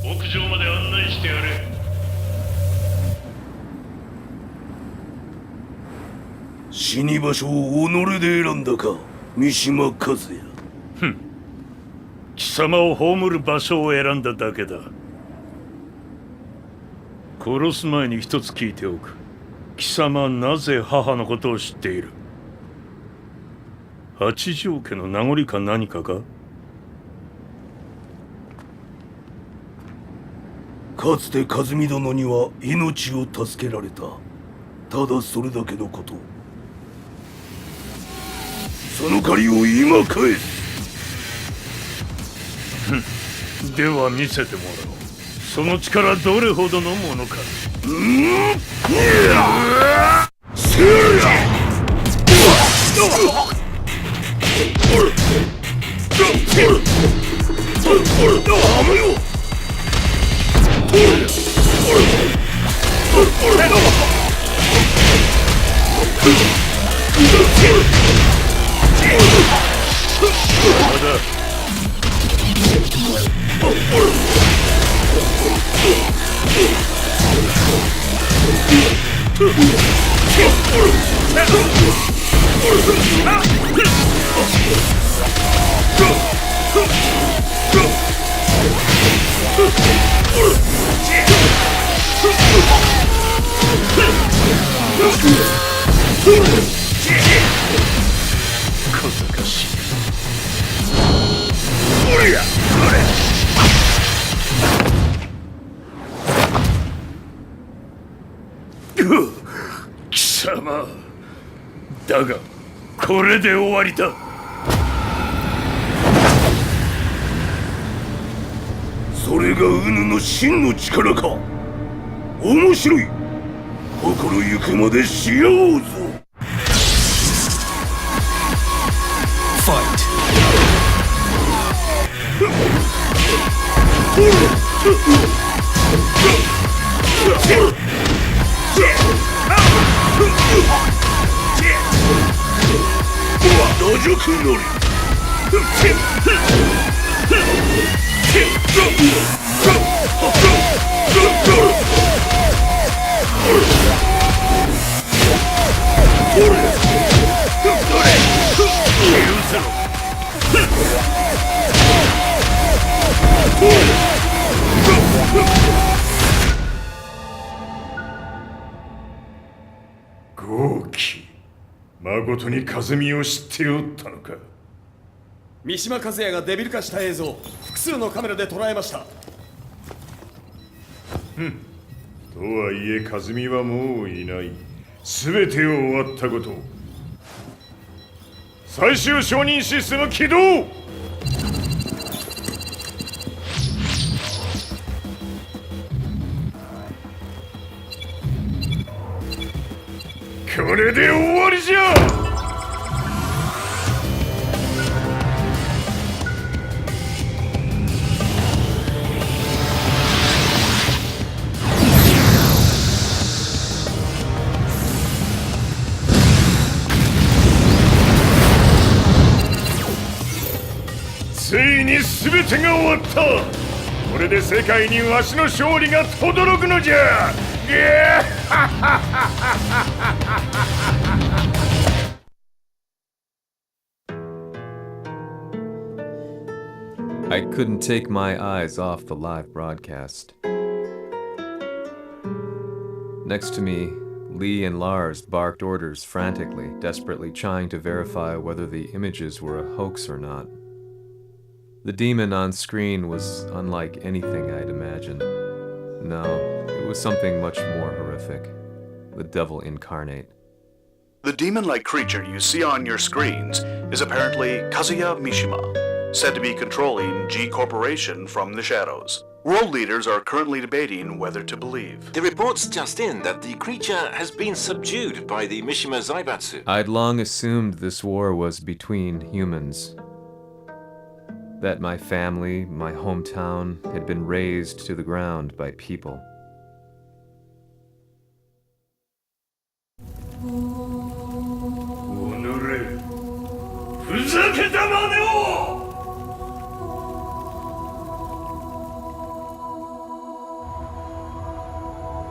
H: 屋上まで案内してやれ。
J: 死に場所を己で選んだか、三島和也。
L: 貴様を葬る場所を選んだだけだ。殺す前に一つ聞いておく。貴様はなぜ母のことを知っている？八条家の名残か何かか？
J: かつて和美殿には命を助けられた。ただそれだけのこと。その借りを今返す。
L: では見せてもらおう。その力どれほどのものか。小賢しい。貴様だがこれで終わりだ。
J: それがウヌの真の力か。面白い。心ゆくまでしようぞ。野宿乗り。
C: 豪気、まことに風見を知っておったのか。
K: 三島和也がデビル化した映像、複数のカメラで捉えました。
C: とはいえ風見はもういない。全てを終わったこと。最終承認システム起動。これで終わりじゃ。ついに全てが終わった。これで世界にわしの勝利が轟くのじゃ。
A: I couldn't take my eyes off the live broadcast. Next to me, Lee and Lars barked orders frantically, desperately trying to verify whether the images were a hoax or not. The demon on screen was unlike anything I'd imagined. No, it was something much more horrific. The devil incarnate.
G: The demon-like creature you see on your screens is apparently Kazuya Mishima, said to be controlling G Corporation from the shadows. World leaders are currently debating whether to believe.
F: The reports just in that the creature has been subdued by the Mishima Zaibatsu.
A: I'd long assumed this war was between humans. That my family, my hometown, had been razed to the ground by people.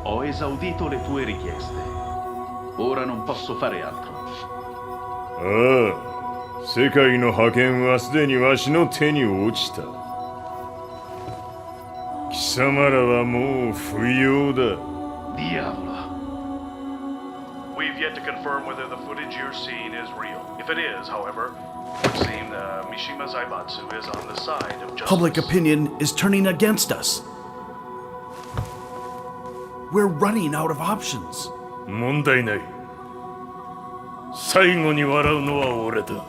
M: Ho esaudito le tue richieste. Ora non posso fare altro.
C: ああ、世界の覇権はすでにわしの手に落ちた。貴様らはもう不要だ。
H: Diavola. We've yet to confirm whether the footage you're seeing is real. If it is, however, it would seem the Mishima Zaibatsu is on the side of justice.
G: Public opinion is turning against us. We're running out of options.
L: 問題ない。最後に笑うのは俺だ。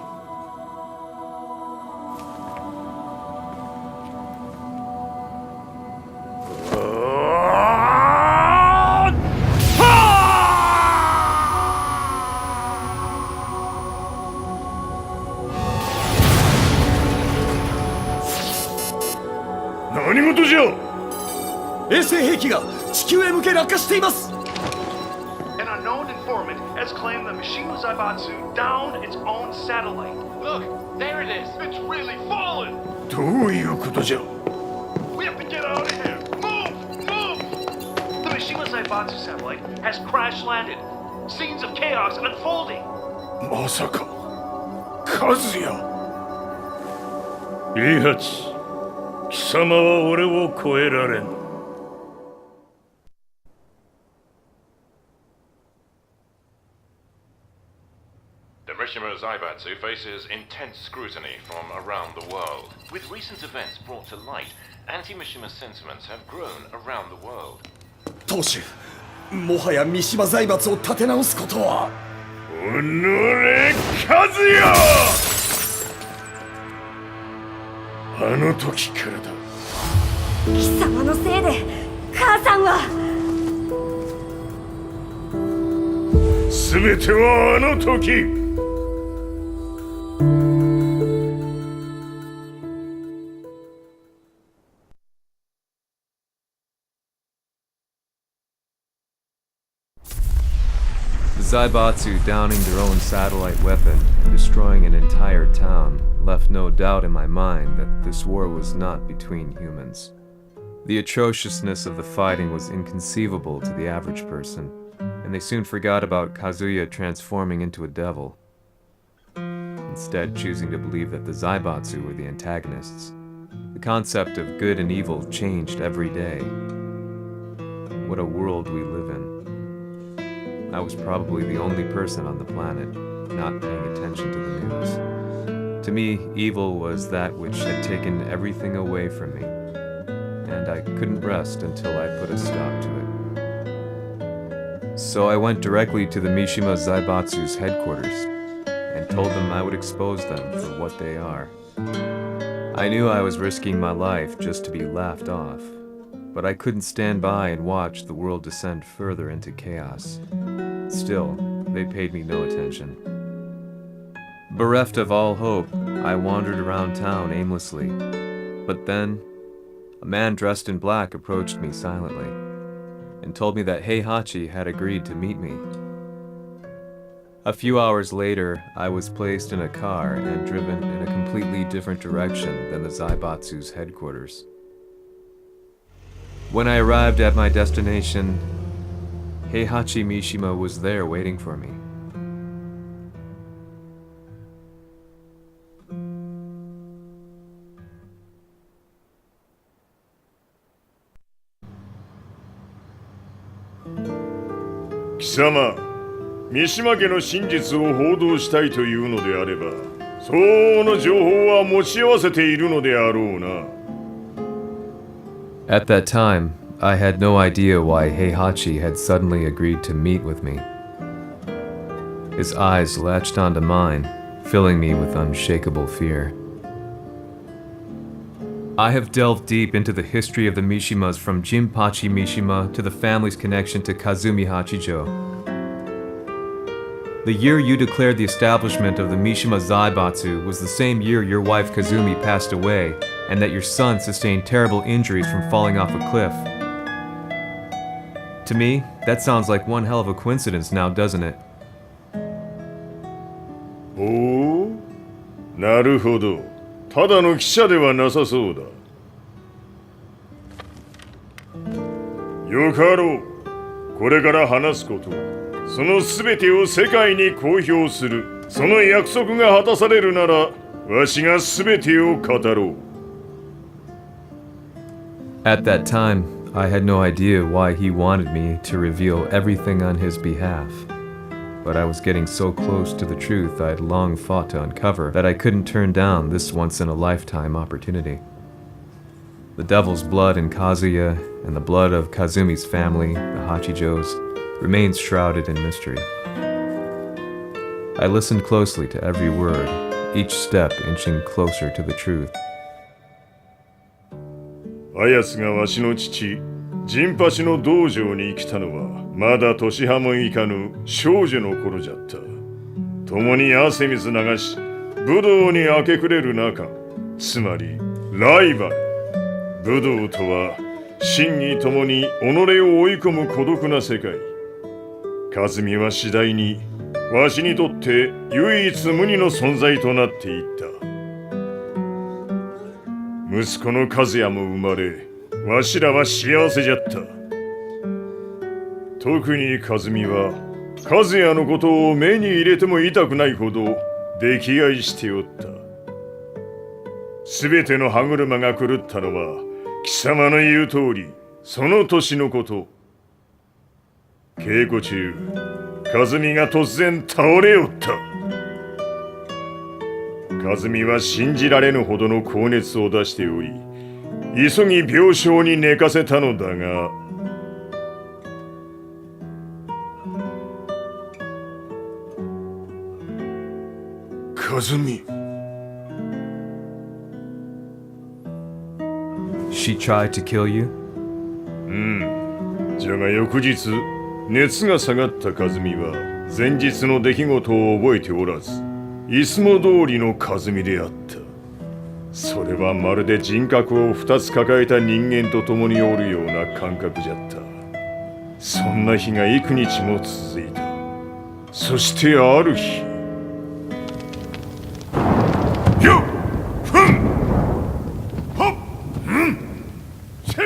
C: 何事じゃ。
K: 衛星兵器が地球へ向け落下しています。
H: An unknown informant has claimed the Mishima Zaibatsu downed its own satellite. Look, there it is. It's really fallen.
C: どういうことじゃ。
H: We have to get out of here. Move! Move! The Mishima Zaibatsu satellite has crash landed. Scenes of chaos unfolding.
C: まさか、和也。
L: イハチ、貴様は俺を超えられん。
F: The Mishima Zaibatsu faces intense scrutiny from around the world. With recent events brought to light, anti-Mishima sentiments have grown around the world.
K: 当主、もはや三島財閥を立て直すことは。
C: おのれ、和也。あの時からだ。
I: 貴様のせいで母さんは。
C: 全てはあの時。
A: The Zaibatsu downing their own satellite weapon and destroying an entire town left no doubt in my mind that this war was not between humans. The atrociousness of the fighting was inconceivable to the average person, and they soon forgot about Kazuya transforming into a devil, instead choosing to believe that the Zaibatsu were the antagonists. The concept of good and evil changed every day. What a world we live in. I was probably the only person on the planet not paying attention to the news. To me, evil was that which had taken everything away from me, and I couldn't rest until I put a stop to it. So I went directly to the Mishima Zaibatsu's headquarters and told them I would expose them for what they are. I knew I was risking my life just to be laughed off, but I couldn't stand by and watch the world descend further into chaos. Still, they paid me no attention. Bereft of all hope, I wandered around town aimlessly. But then, a man dressed in black approached me silently and told me that Heihachi had agreed to meet me. A few hours later, I was placed in a car and driven in a completely different direction than the Zaibatsu's headquarters. When I arrived at my destination, Heihachi Mishima was there waiting for me.
C: 貴様、三島家の真実を報道したいというのであれば、相応の情報は持ち合わせているのであろうな。
A: At that time, I had no idea why Heihachi had suddenly agreed to meet with me. His eyes latched onto mine, filling me with unshakable fear. I have delved deep into the history of the Mishimas from Jinpachi Mishima to the family's connection to Kazumi Hachijo. The year you declared the establishment of the Mishima Zaibatsu was the same year your wife Kazumi passed away, and that your son sustained terrible injuries from falling off a cliff. To me, that sounds like one hell of a coincidence now, doesn't it?
C: おお、なるほど。ただの記者ではなさそうだ。よかろう。これから話すこと、そのすべてを世界に公表する。その約束が果たされるなら、わしがすべてを語ろう。
A: At that time, I had no idea why he wanted me to reveal everything on his behalf. But I was getting so close to the truth I had long fought to uncover that I couldn't turn down this once-in-a-lifetime opportunity. The devil's blood in Kazuya and the blood of Kazumi's family, the Hachijos, remains shrouded in mystery. I listened closely to every word, each step inching closer to the truth.
C: あやつがわしの父、陣八の道場に来たのは、まだ年端もいかぬ少女の頃じゃった。共に汗水流し、武道に明け暮れる中、つまりライバル。武道とは、真に共に己を追い込む孤独な世界。和美は次第に、わしにとって唯一無二の存在となっていった。息子の和也も生まれ、わしらは幸せじゃった。特に和美は、和也のことを目に入れても痛くないほど溺愛しておった。すべての歯車が狂ったのは、貴様の言う通り、その年のこと。稽古中、和美が突然倒れおった。和美は信じられぬほどの高熱を出しており、急ぎ病床に寝かせたのだが、和美。
A: She tried to kill you?
C: じゃが翌日、熱が下がった和美は、前日の出来事を覚えておらず、いつも通りの和美であった。それはまるで人格を2つ抱えた人間と共におるような感覚じゃった。そんな日が幾日も続いた。そしてある日、よっふんほっうんせい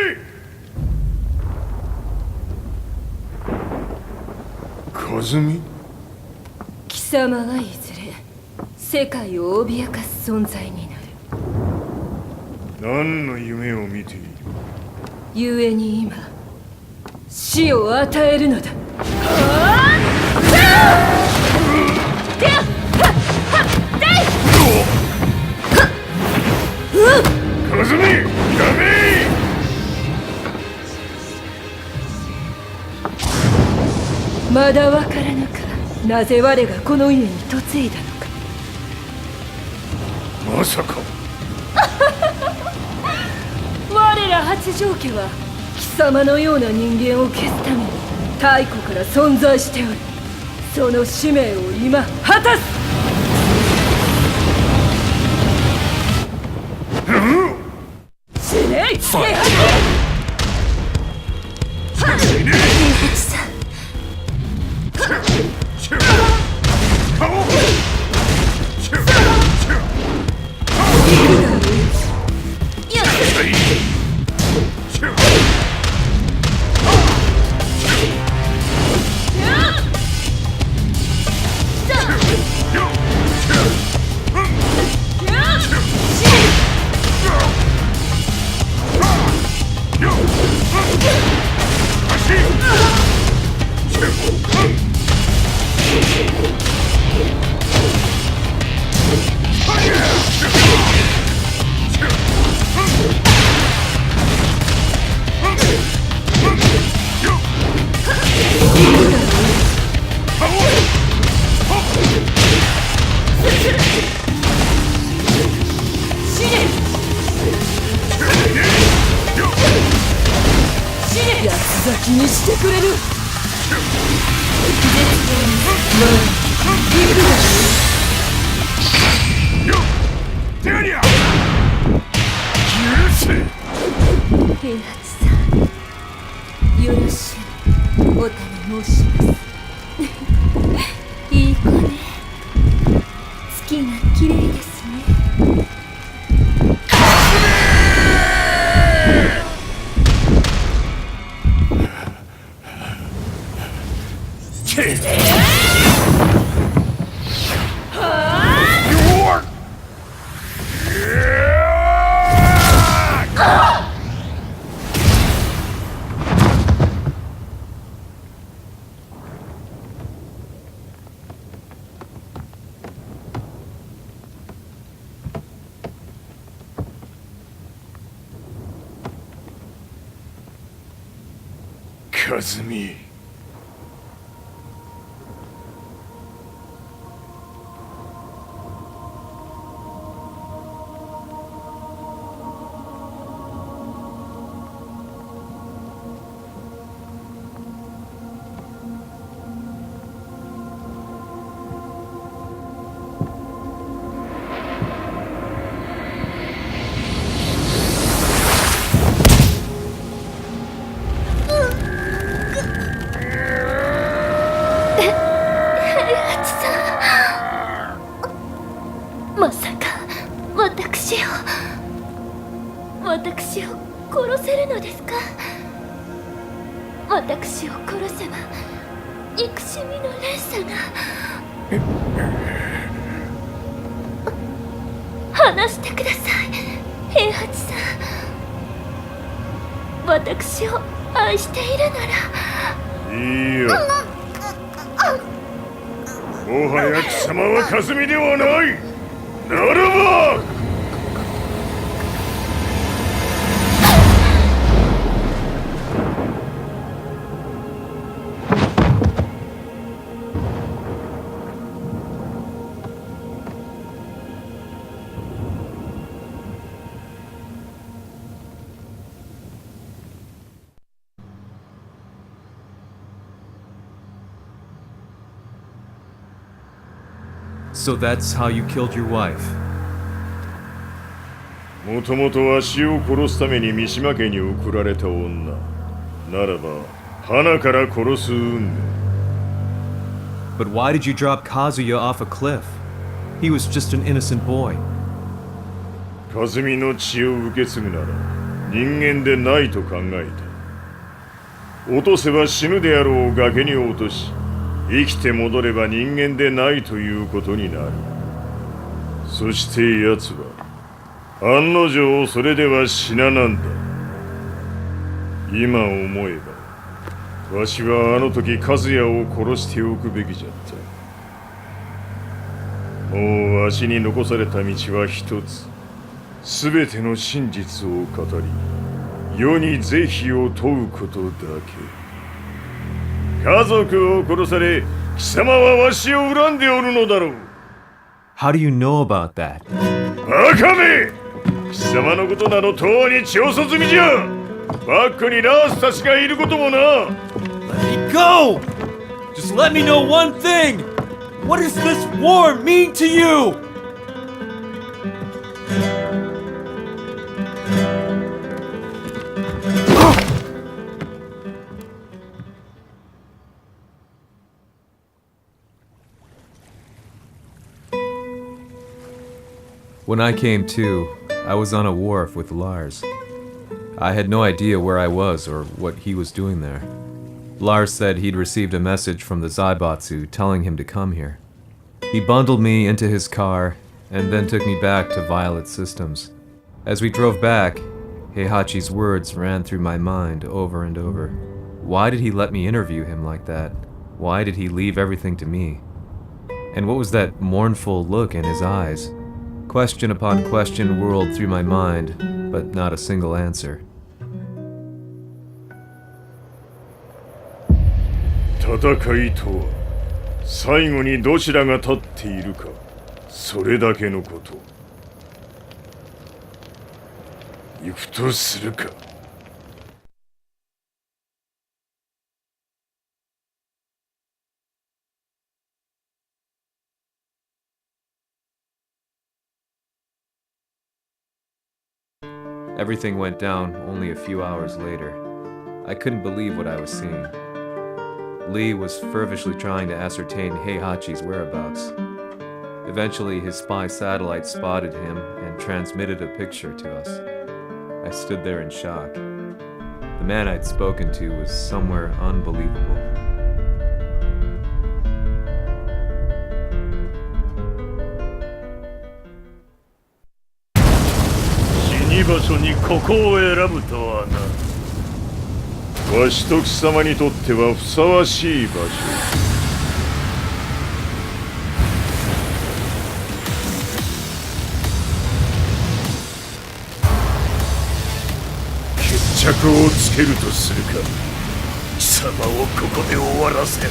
C: 和美。
I: 貴様はいずれ世界を脅かす存在になる。
C: 何の夢を見ている？
I: 故に今死を与えるのだ。
C: 和美、やめ！
I: まだわからぬか。なぜ我がこの家に嫁いだのか。
C: まさか。
I: 我ら八丈家は貴様のような人間を消すために太古から存在しており、その使命を今果たす。死ねい、平八さん。
D: 先にしてくれる。
C: 手にゃ許せ。
I: 平八さん、よろしゅうお頼申しますいい子ね。月が綺麗ですね。
C: 和美。
I: まさか私を殺せるのですか？私を殺せば憎しみの連鎖が。話してください、平八さん。私を愛しているなら。
C: いいよ。もはや貴様は和美ではない。ならば
A: So that's how you killed your wife.
C: もともとわしを殺すために三島家に送られた女ならば花から殺す運命。
A: But why did you drop Kazuya off a cliff? He was just an innocent boy.
C: 和美の血を受け継ぐなら人間でないと考えた。落とせば死ぬであろう崖に落とし、生きて戻れば人間でないということになる。そして奴は案の定それでは死ななんだ。今思えばわしはあの時和也を殺しておくべきじゃった。もうわしに残された道は一つ。すべての真実を語り世に是非を問うことだけ。家族を殺され貴様はわしを恨んでおるのだろう。
A: How do you know about that?
C: バカめ！貴様のことなどとうに調査済みじゃ。バックにラースたちがいることもな。
A: Let me go! Just let me know one thing! What does this war mean to you? When I came to, I was on a wharf with Lars. I had no idea where I was or what he was doing there. Lars said he'd received a message from the Zaibatsu telling him to come here. He bundled me into his car and then took me back to Violet Systems. As we drove back, Heihachi's words ran through my mind over and over. Why did he let me interview him like that? Why did he leave everything to me? And what was that mournful look in his eyes? Question upon question whirled through my mind, but not a single answer.
C: 戦いとは最後にどちらが立っているか、それだけのこと。行くとするか。
A: Everything went down only a few hours later. I couldn't believe what I was seeing. Lee was feverishly trying to ascertain Heihachi's whereabouts. Eventually, his spy satellite spotted him and transmitted a picture to us. I stood there in shock. The man I'd spoken to was somewhere unbelievable.
L: Shini 場所にここを選ぶとはな。
C: わしと貴様にとってはふさわしい場所。決着をつけるとするか。貴様をここで終わらせる。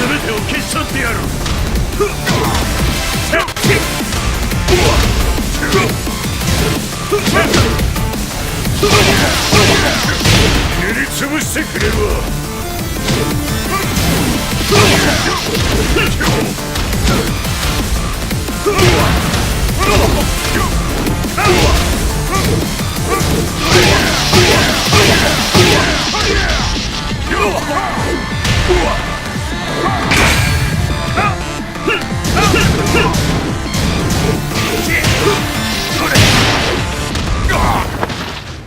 L: 全てを消し去ってやる。
C: 塗りつぶしてくれるわ。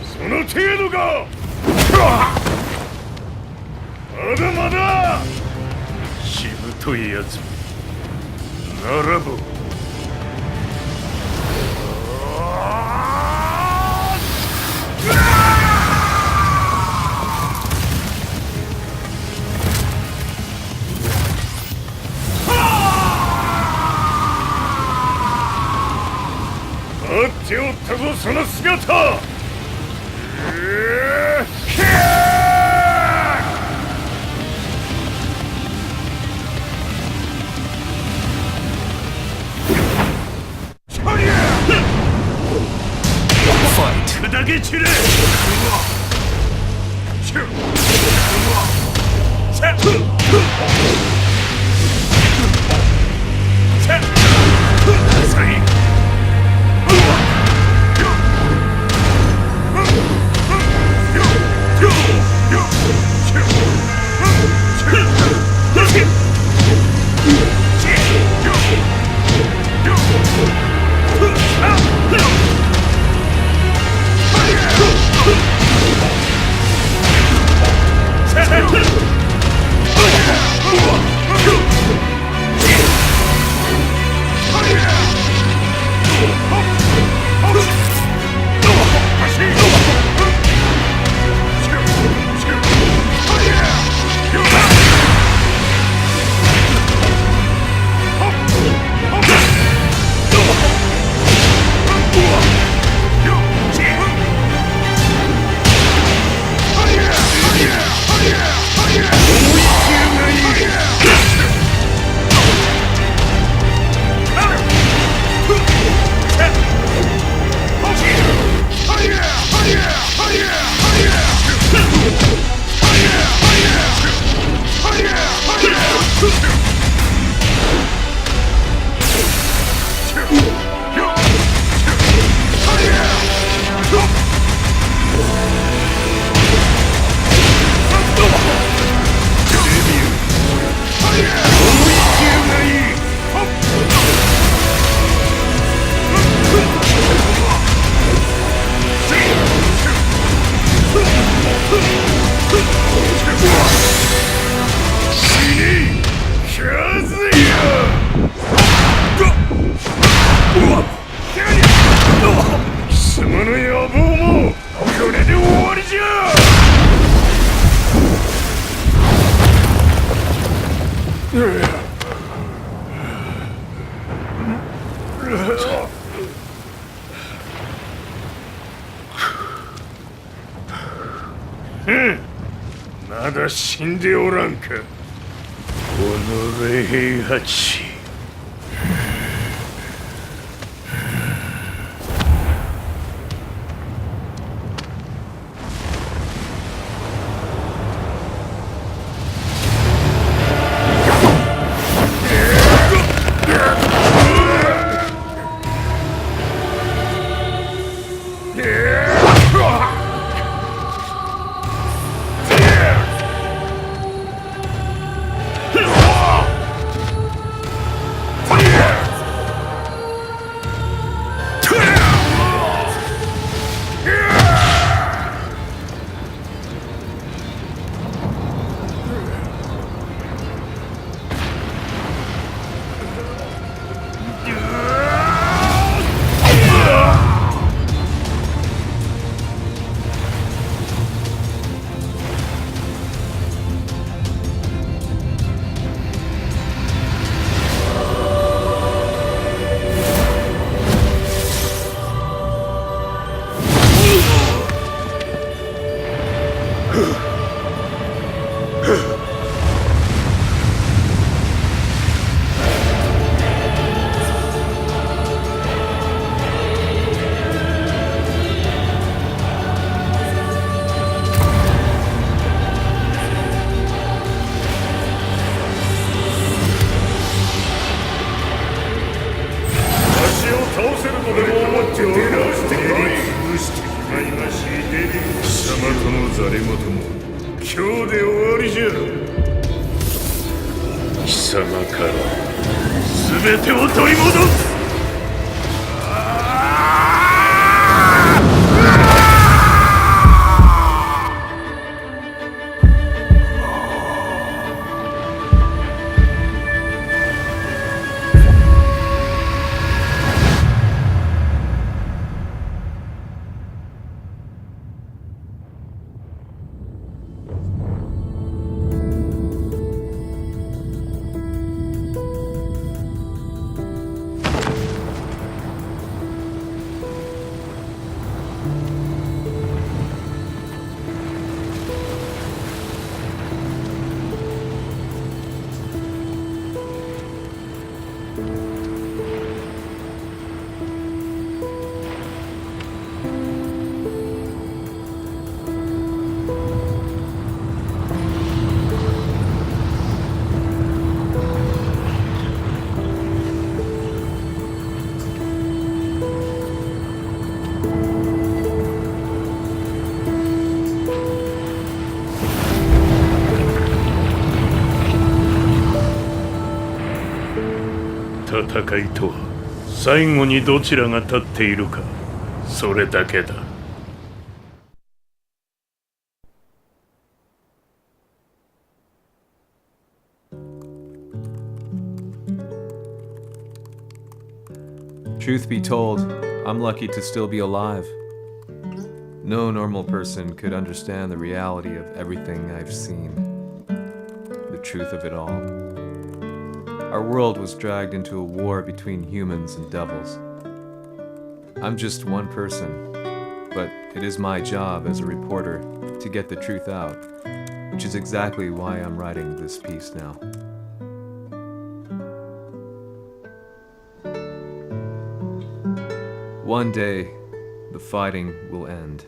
C: その程度か。まだまだ。
L: しぶといやつならば。
C: 待っておったぞその姿。
L: 砕け散れ。貴様の野望もこれで終わりじゃ。
C: まだ死んでおらんか。
L: 己平八。全てを取り戻す。戦いとは最後にどちらが立っているか、それだけだ。
A: Truth be told, I'm lucky to still be alive. No normal person could understand the reality of everything I've seen, the truth of it all. Our world was dragged into a war between humans and devils. I'm just one person, but it is my job as a reporter to get the truth out, which is exactly why I'm writing this piece now. One day, the fighting will end.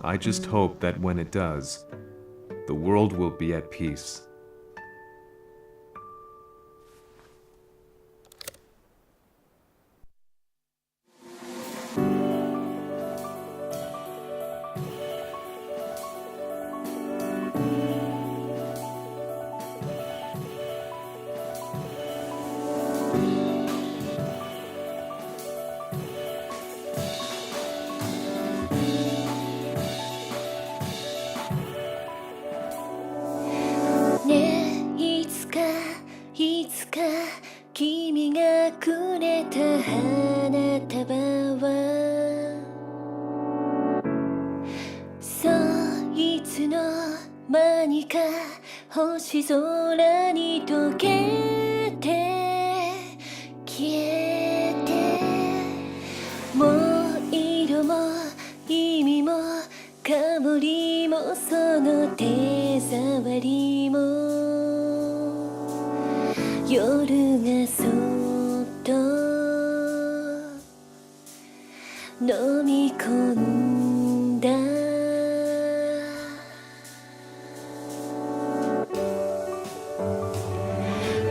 A: I just hope that when it does, the world will be at peace.
I: 香りもその手触りも夜がそっと飲み込んだ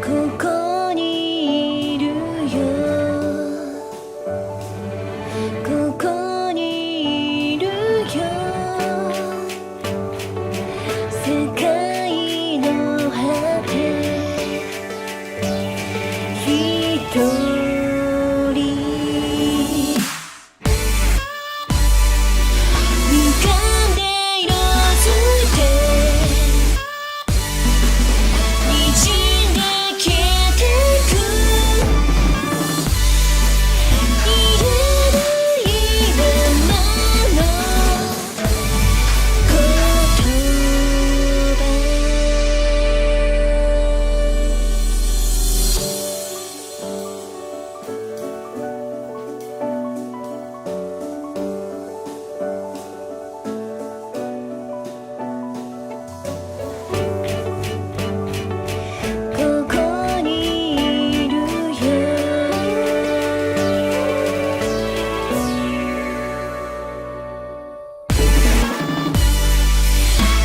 I: ここにいるよここにいるよ世界の果て一人浮かんで色づいて滲んで消えてく言えないままの言葉ここにいるよ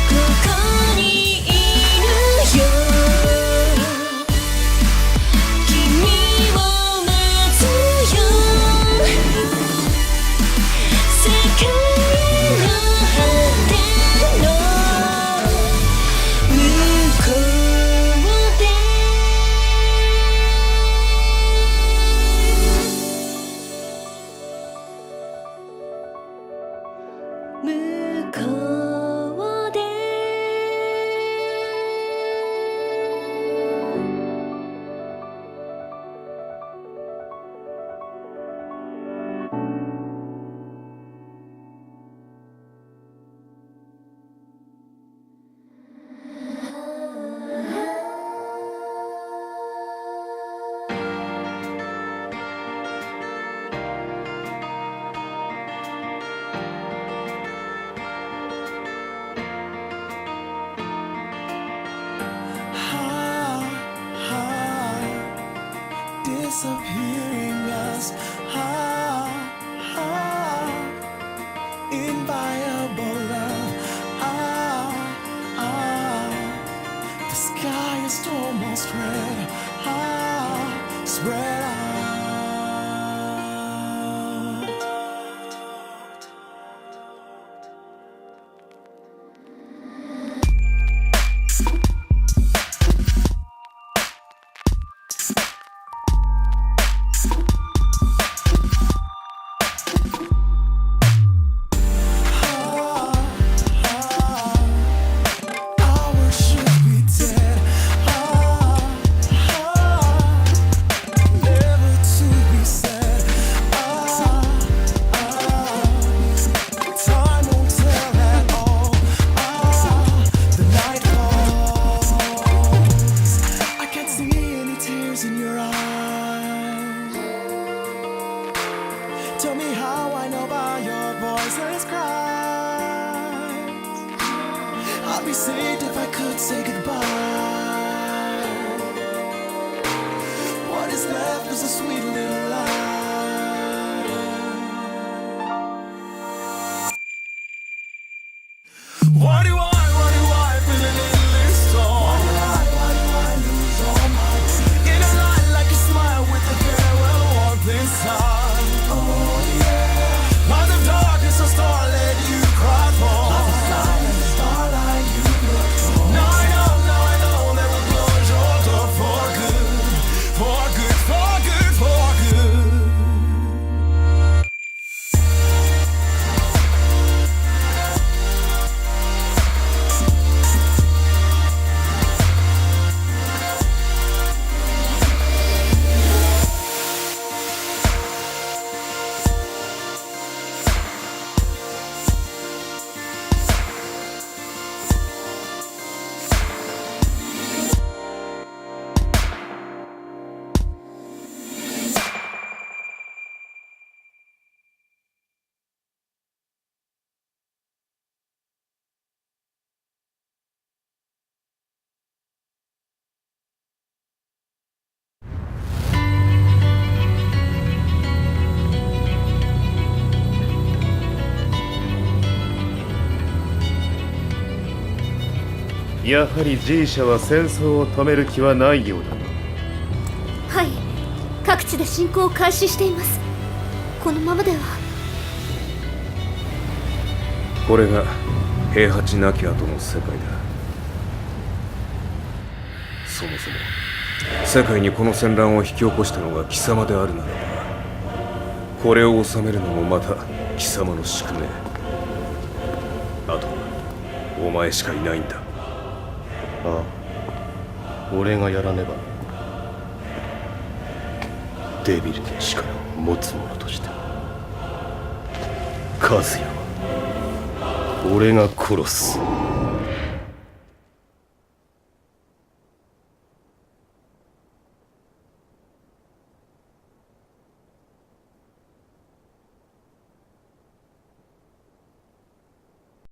I: ここにいるよ君を待つよ世界の果ての向こうで向こうで
N: disappearing us. Inviolable love. The sky is almost red. Spread out. Ours should be dead. Never to be said. Time won't tell at all. The night falls. I can't see any tears in your eyes. Tell me how I know by your voiceless cries. I'd be saved if I could say goodbye. What is left is a sweet little lie. Why do I feel an endless storm? Why do I lose all my tears? In a light like a smile with a farewell warmth inside. Oh yeah. Why the darkness of starlight you cry for? Like a silent starlight you look for. Now I know that will close your door for good. For good, for good, for good.
B: やはり G 社は戦争を止める気はないようだな。
I: はい、各地で侵攻を開始しています。このままでは。
E: これが平八なき後の世界だ。そもそも世界にこの戦乱を引き起こしたのが貴様であるならば、これを収めるのもまた貴様の宿命。あとはお前しかいないんだ。
J: ああ、俺がやらねば。デビルの力を持つ者として和也は俺が殺す。